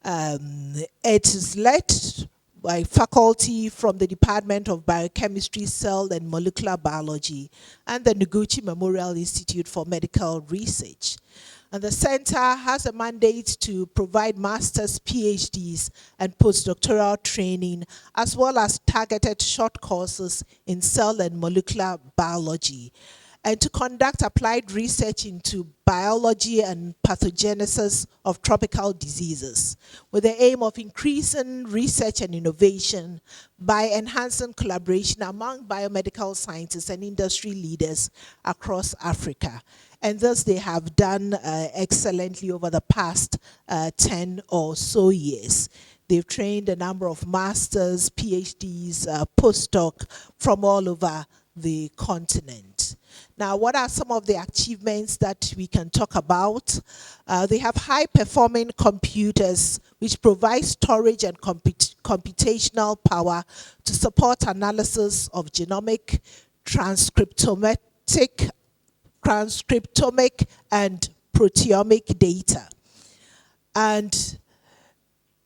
It is led by faculty from the Department of Biochemistry, Cell and Molecular Biology, and the Noguchi Memorial Institute for Medical Research. And the center has a mandate to provide master's, PhDs, and postdoctoral training, as well as targeted short courses in cell and molecular biology, and to conduct applied research into biology and pathogenesis of tropical diseases, with the aim of increasing research and innovation by enhancing collaboration among biomedical scientists and industry leaders across Africa. And thus they have done excellently over the past 10 or so years. They've trained a number of masters, PhDs, postdoc from all over the continent. Now, what are some of the achievements that we can talk about? They have high-performing computers which provide storage and computational power to support analysis of genomic, transcriptomic, and proteomic data. And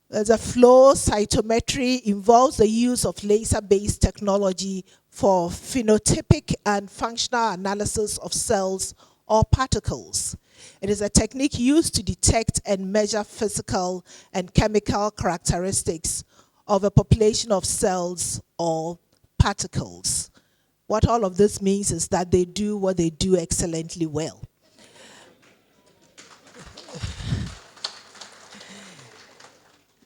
the flow cytometry involves the use of laser-based technology for phenotypic and functional analysis of cells or particles. It is a technique used to detect and measure physical and chemical characteristics of a population of cells or particles. What all of this means is that they do what they do excellently well.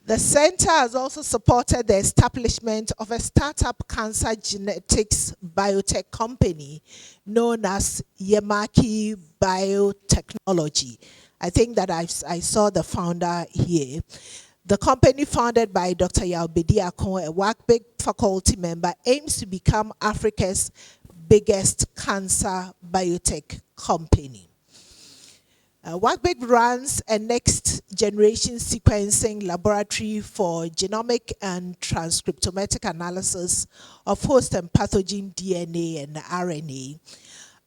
The center has also supported the establishment of a startup cancer genetics biotech company known as Yemaki Biotechnology. I think that I saw the founder here. The company, founded by Dr. Yaobedi Akon, a WACBIG faculty member, aims to become Africa's biggest cancer biotech company. WACBIG runs a next-generation sequencing laboratory for genomic and transcriptometric analysis of host and pathogen DNA and RNA.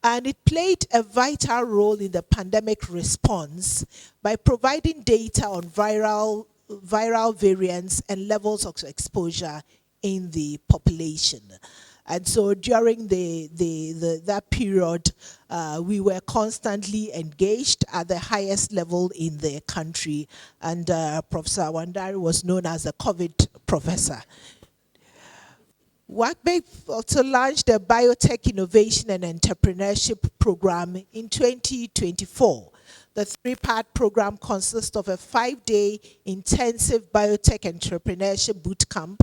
And it played a vital role in the pandemic response by providing data on viral variants and levels of exposure in the population. And so during that period, we were constantly engaged at the highest level in the country. And Professor Awandari was known as the COVID professor. WACBEC also launched the Biotech Innovation and Entrepreneurship Program in 2024. The three-part program consists of a 5-day intensive biotech entrepreneurship bootcamp,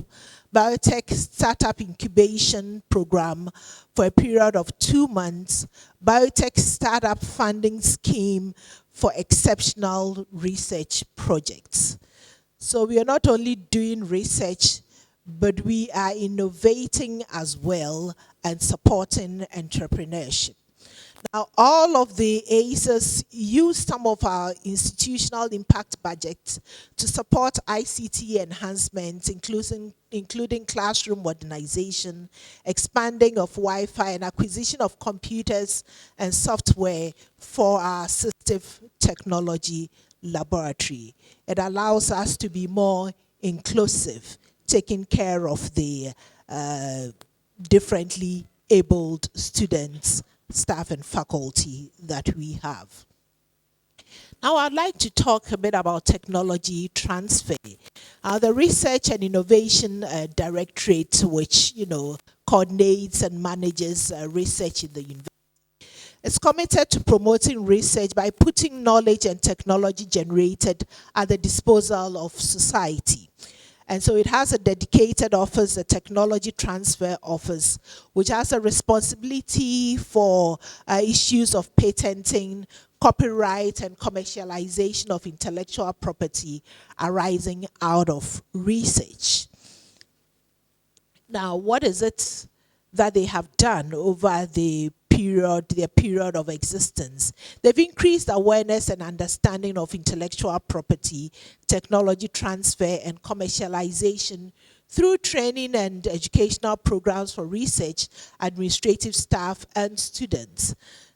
biotech startup incubation program for a period of 2 months, biotech startup funding scheme for exceptional research projects. So we are not only doing research, but we are innovating as well and supporting entrepreneurship. Now, all of the ACEs use some of our institutional impact budgets to support ICT enhancements, including classroom modernization, expanding of Wi-Fi, and acquisition of computers and software for our assistive technology laboratory. It allows us to be more inclusive, taking care of the differently abled students, staff, and faculty that we have. Now I'd like to talk a bit about technology transfer. The Research and Innovation Directorate, which coordinates and manages research in the university, is committed to promoting research by putting knowledge and technology generated at the disposal of society. And so it has a dedicated office, a technology transfer office, which has a responsibility for issues of patenting, copyright, and commercialization of intellectual property arising out of research. Now, what is it that they have done over their period of existence? They've increased awareness and understanding of intellectual property, technology transfer, and commercialization through training and educational programs for research, administrative staff, and students.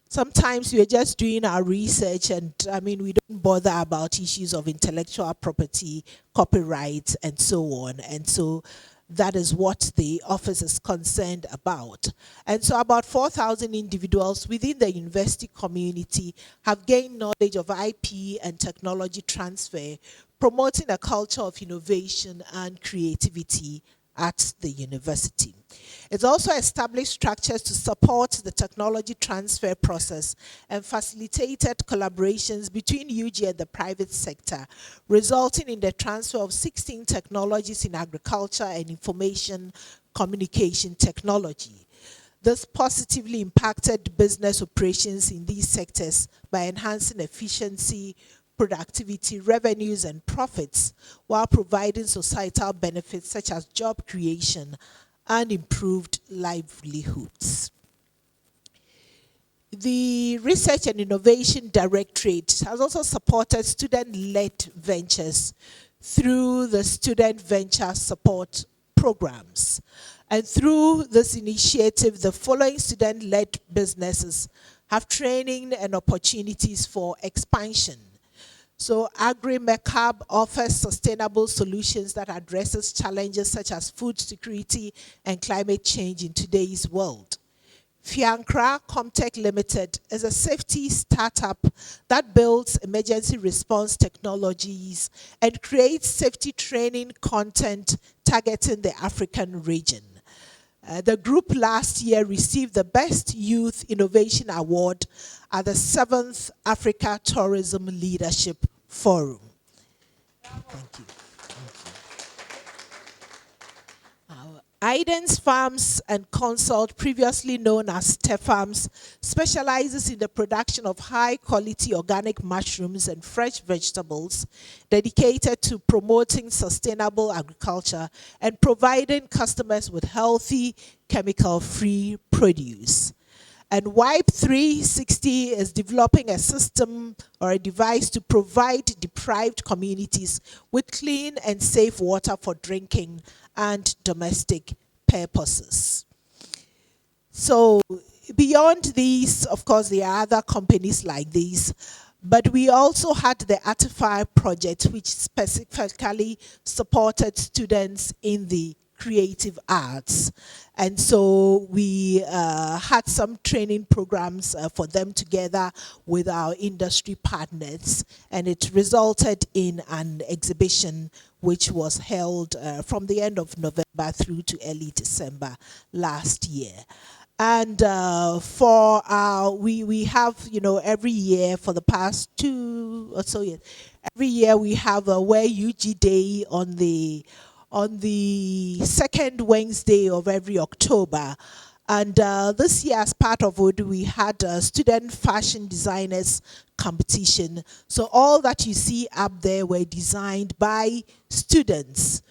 Sometimes we're just doing our research and we don't bother about issues of intellectual property, copyright, and so on. And so that is what the office is concerned about. And so about 4,000 individuals within the university community have gained knowledge of IP and technology transfer, promoting a culture of innovation and creativity at the university. It's also established structures to support the technology transfer process and facilitated collaborations between UG and the private sector, resulting in the transfer of 16 technologies in agriculture and information communication technology. This positively impacted business operations in these sectors by enhancing efficiency, productivity, revenues, and profits, while providing societal benefits such as job creation and improved livelihoods. The Research and Innovation Directorate has also supported student-led ventures through the Student Venture Support Programs. And through this initiative, the following student-led businesses have training and opportunities for expansion. So AgriMecab offers sustainable solutions that addresses challenges such as food security and climate change in today's world. Fiancra Comtech Limited is a safety startup that builds emergency response technologies and creates safety training content targeting the African region. The group last year received the Best Youth Innovation Award at the 7th Africa Tourism Leadership Forum. Thank you. Idens Farms and Consult, previously known as Farms, specializes in the production of high-quality organic mushrooms and fresh vegetables, dedicated to promoting sustainable agriculture and providing customers with healthy, chemical-free produce. And Wipe 360 is developing a system or a device to provide deprived communities with clean and safe water for drinking and domestic purposes. So beyond these, of course, there are other companies like these, but we also had the Artify project, which specifically supported students in the creative arts. And so we had some training programs for them together with our industry partners, and it resulted in an exhibition which was held from the end of November through to early December last year. And for our, we have, you know, every year for the past 2 or so years, every year we have a Wear UG Day on the second Wednesday of every October. And this year, as part of it, we had a student fashion designers competition. So all that you see up there were designed by students.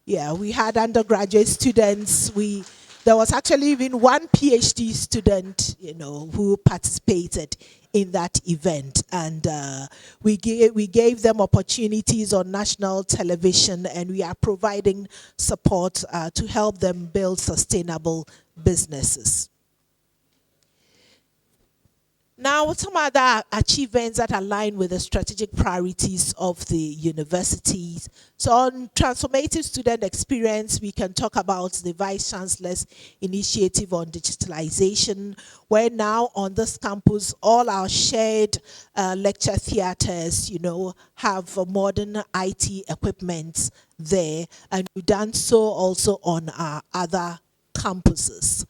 Yeah, we had undergraduate students. There was actually even one PhD student, you know, who participated in that event, and we gave them opportunities on national television, and we are providing support to help them build sustainable businesses. Now, some other achievements that align with the strategic priorities of the universities. So on transformative student experience, we can talk about the Vice Chancellor's initiative on digitalization, where now on this campus, all our shared lecture theaters, you know, have modern IT equipment there, and we've done so also on our other campuses.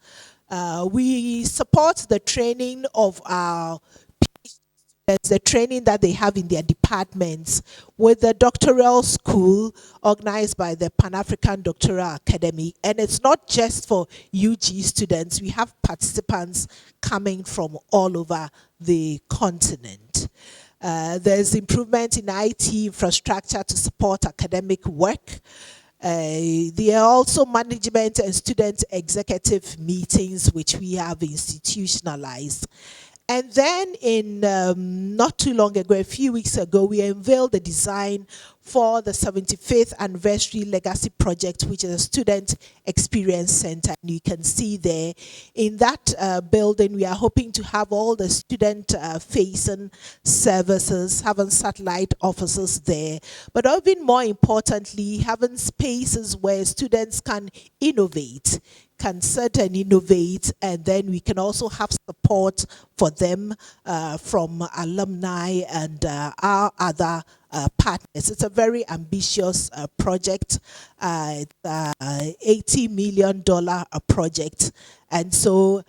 We support the training of our PhD, the training that they have in their departments with the doctoral school organized by the Pan-African Doctoral Academy. And it's not just for UG students. We have participants coming from all over the continent. There's improvement in IT infrastructure to support academic work. There are also management and student executive meetings, which we have institutionalized. And then in not too long ago, a few weeks ago, we unveiled the design for the 75th anniversary legacy project, which is a student experience center. And you can see there in that building, we are hoping to have all the student facing services, having satellite offices there, but even more importantly, having spaces where students can innovate, can sit and innovate, and then we can also have support for them from alumni and our other partners. It's a very ambitious project. It's $80 million project. And so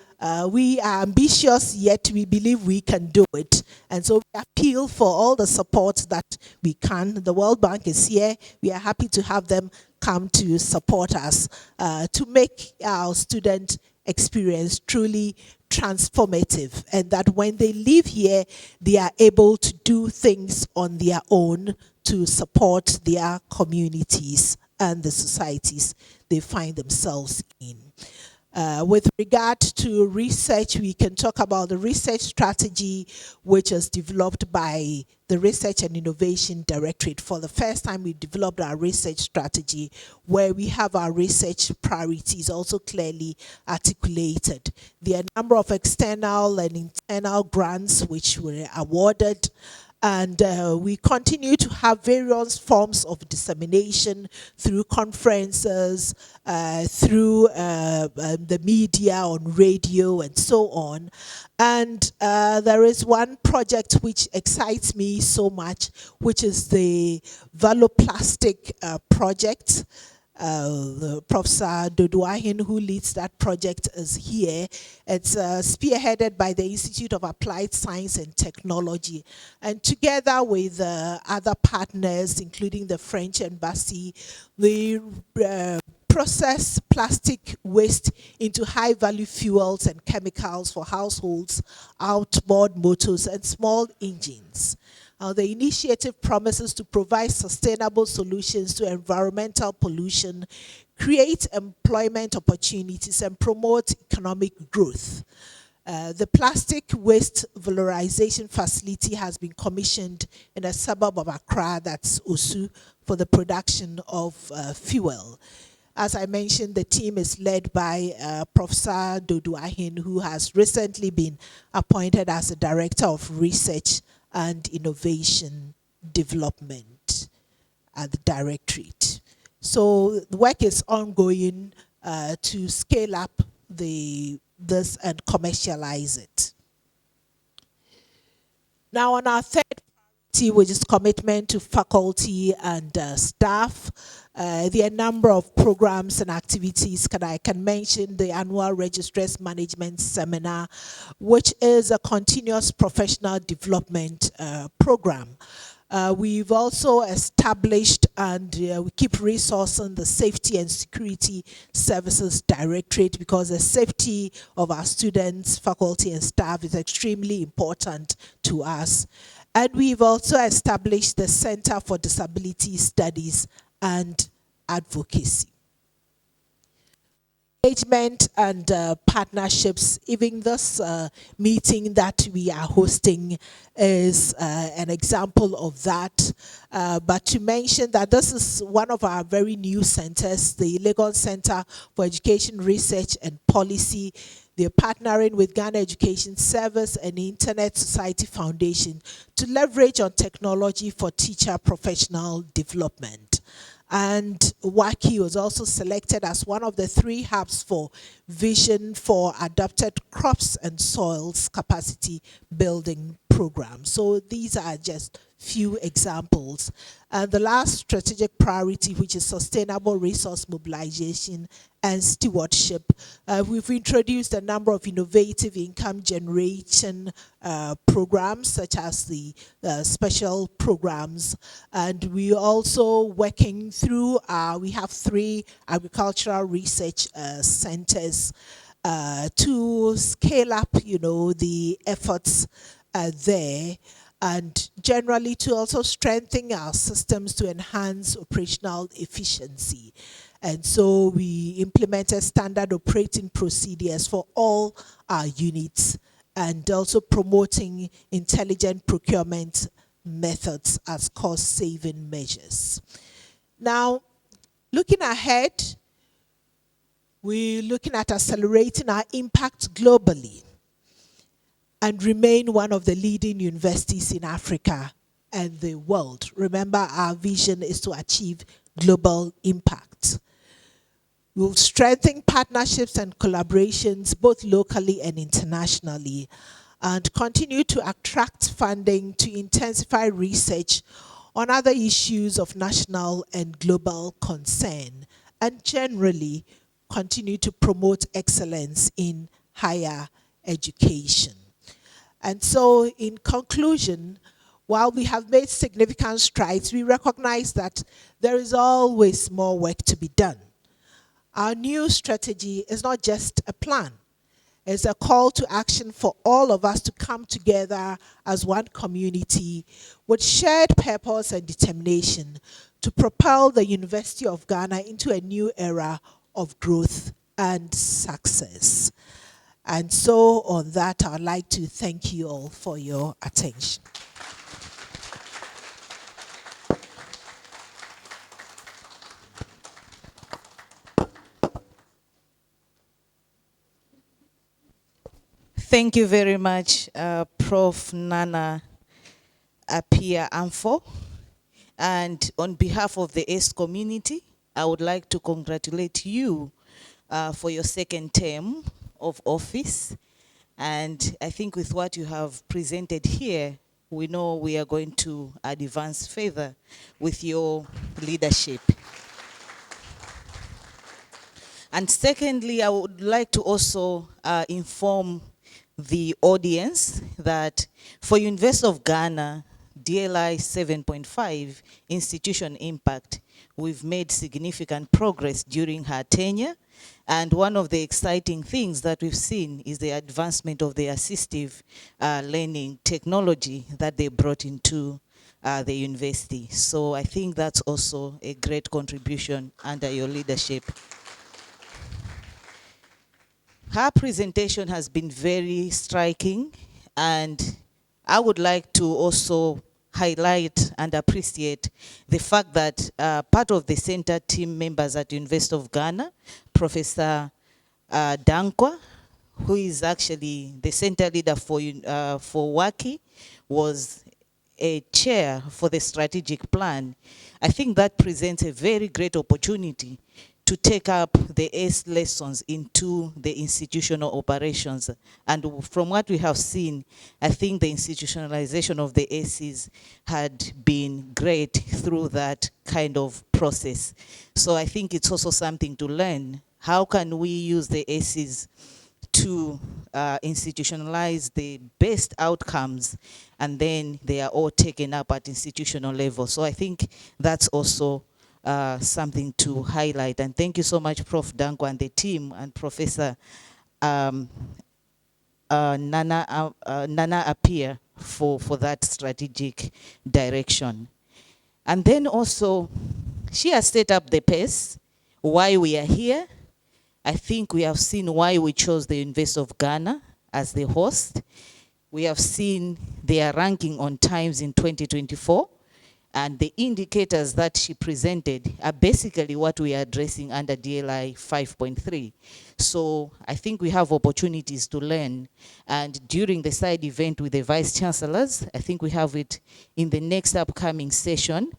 we are ambitious, yet we believe we can do it. And so we appeal for all the support that we can. The World Bank is here. We are happy to have them come to support us to make our student experience truly transformative, and that when they leave here, they are able to do things on their own to support their communities and the societies they find themselves in. With regard to research, we can talk about the research strategy, which was developed by the Research and Innovation Directorate. For the first time, we developed our research strategy, where we have our research priorities also clearly articulated. There are a number of external and internal grants which were awarded. And we continue to have various forms of dissemination through conferences, through the media, on radio, and so on. And there is one project which excites me so much, which is the Valoplastic project. Professor Dodoahin, who leads that project, is here. It's spearheaded by the Institute of Applied Science and Technology. And together with other partners, including the French Embassy, we process plastic waste into high-value fuels and chemicals for households, outboard motors, and small engines. The initiative promises to provide sustainable solutions to environmental pollution, create employment opportunities, and promote economic growth. The plastic waste valorization facility has been commissioned in a suburb of Accra, that's Osu, for the production of fuel. As I mentioned, the team is led by Professor Doduahin, who has recently been appointed as the Director of Research and Innovation Development at the Directorate. So the work is ongoing to scale up this and commercialize it. Now, on our third priority, which is commitment to faculty and staff, there are a number of programs and activities. I can mention the annual Registrars Management Seminar, which is a continuous professional development program. We've also established and we keep resourcing the Safety and Security Services Directorate, because the safety of our students, faculty, and staff is extremely important to us. And we've also established the Center for Disability Studies and Advocacy. Engagement and partnerships, even this meeting that we are hosting is an example of that. But to mention that this is one of our very new centers, the Lagos Center for Education Research and Policy. They're partnering with Ghana Education Service and Internet Society Foundation to leverage on technology for teacher professional development. And WACI was also selected as one of the 3 hubs for vision for adapted crops and soils capacity building programs. So these are just few examples. And the last strategic priority, which is sustainable resource mobilization and stewardship, we've introduced a number of innovative income generation programs, such as the special programs. And we also working through, we have 3 agricultural research centers to scale up, the efforts there, and generally to also strengthen our systems to enhance operational efficiency. And so we implemented standard operating procedures for all our units, and also promoting intelligent procurement methods as cost-saving measures. Now, looking ahead, we're looking at accelerating our impact globally and remain one of the leading universities in Africa and the world. Remember, our vision is to achieve global impact. We'll strengthen partnerships and collaborations both locally and internationally, and continue to attract funding to intensify research on other issues of national and global concern, and generally continue to promote excellence in higher education. And so, in conclusion, while we have made significant strides, we recognize that there is always more work to be done. Our new strategy is not just a plan. It's a call to action for all of us to come together as one community with shared purpose and determination to propel the University of Ghana into a new era of growth and success. And so on that, I'd like to thank you all for your attention. Thank you very much, Prof. Nana Apia Amfo. And on behalf of the ACE community, I would like to congratulate you for your 2nd term of office. And I think with what you have presented here, we know we are going to advance further with your leadership. And secondly, I would like to also inform the audience that for University of Ghana, DLI 7.5 institution impact, we've made significant progress during her tenure. And one of the exciting things that we've seen is the advancement of the assistive learning technology that they brought into the university. So I think that's also a great contribution under your leadership. Her presentation has been very striking, and I would like to also highlight and appreciate the fact that part of the center team members at University of Ghana, Professor Dankwa, who is actually the center leader for WAKI, was a chair for the strategic plan. I think that presents a very great opportunity to take up the ACE lessons into the institutional operations. And from what we have seen, I think the institutionalization of the ACEs had been great through that kind of process. So I think it's also something to learn. How can we use the ACEs to institutionalize the best outcomes, and then they are all taken up at institutional level? So I think that's also something to highlight. And thank you so much, Prof. Danko and the team, and Professor Nana Appiah for that strategic direction. And then also, she has set up the pace, why we are here. I think we have seen why we chose the University of Ghana as the host. We have seen their ranking on Times in 2024, and the indicators that she presented are basically what we are addressing under DLI 5.3. So I think we have opportunities to learn. And during the side event with the Vice Chancellors, I think we have it in the next upcoming session.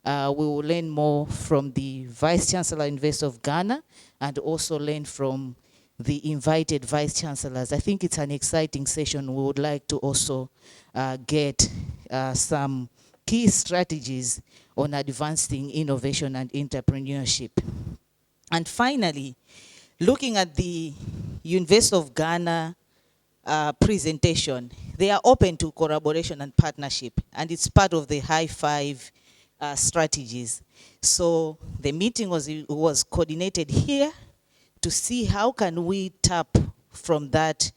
We will learn more from the Vice Chancellor University of Ghana, and also learn from the invited Vice Chancellors. I think it's an exciting session. We would like to also get some key strategies on advancing innovation and entrepreneurship. And finally, looking at the University of Ghana presentation, they are open to collaboration and partnership, and it's part of the high five strategies. So the meeting was coordinated here to see how can we tap from that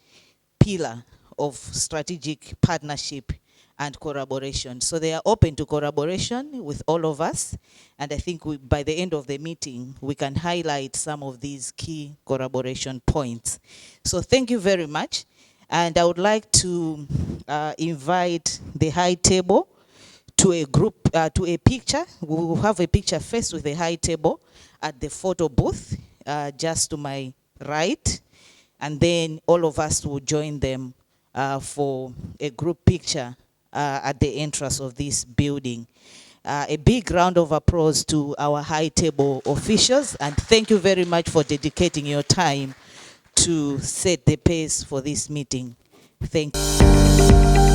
pillar of strategic partnership and collaboration. So they are open to collaboration with all of us, and I think by the end of the meeting we can highlight some of these key collaboration points. So thank you very much, and I would like to invite the high table to a group, to a picture. We will have a picture first with the high table at the photo booth, just to my right, and then all of us will join them for a group picture at the entrance of this building. A big round of applause to our high table officials, and thank you very much for dedicating your time to set the pace for this meeting. Thank you.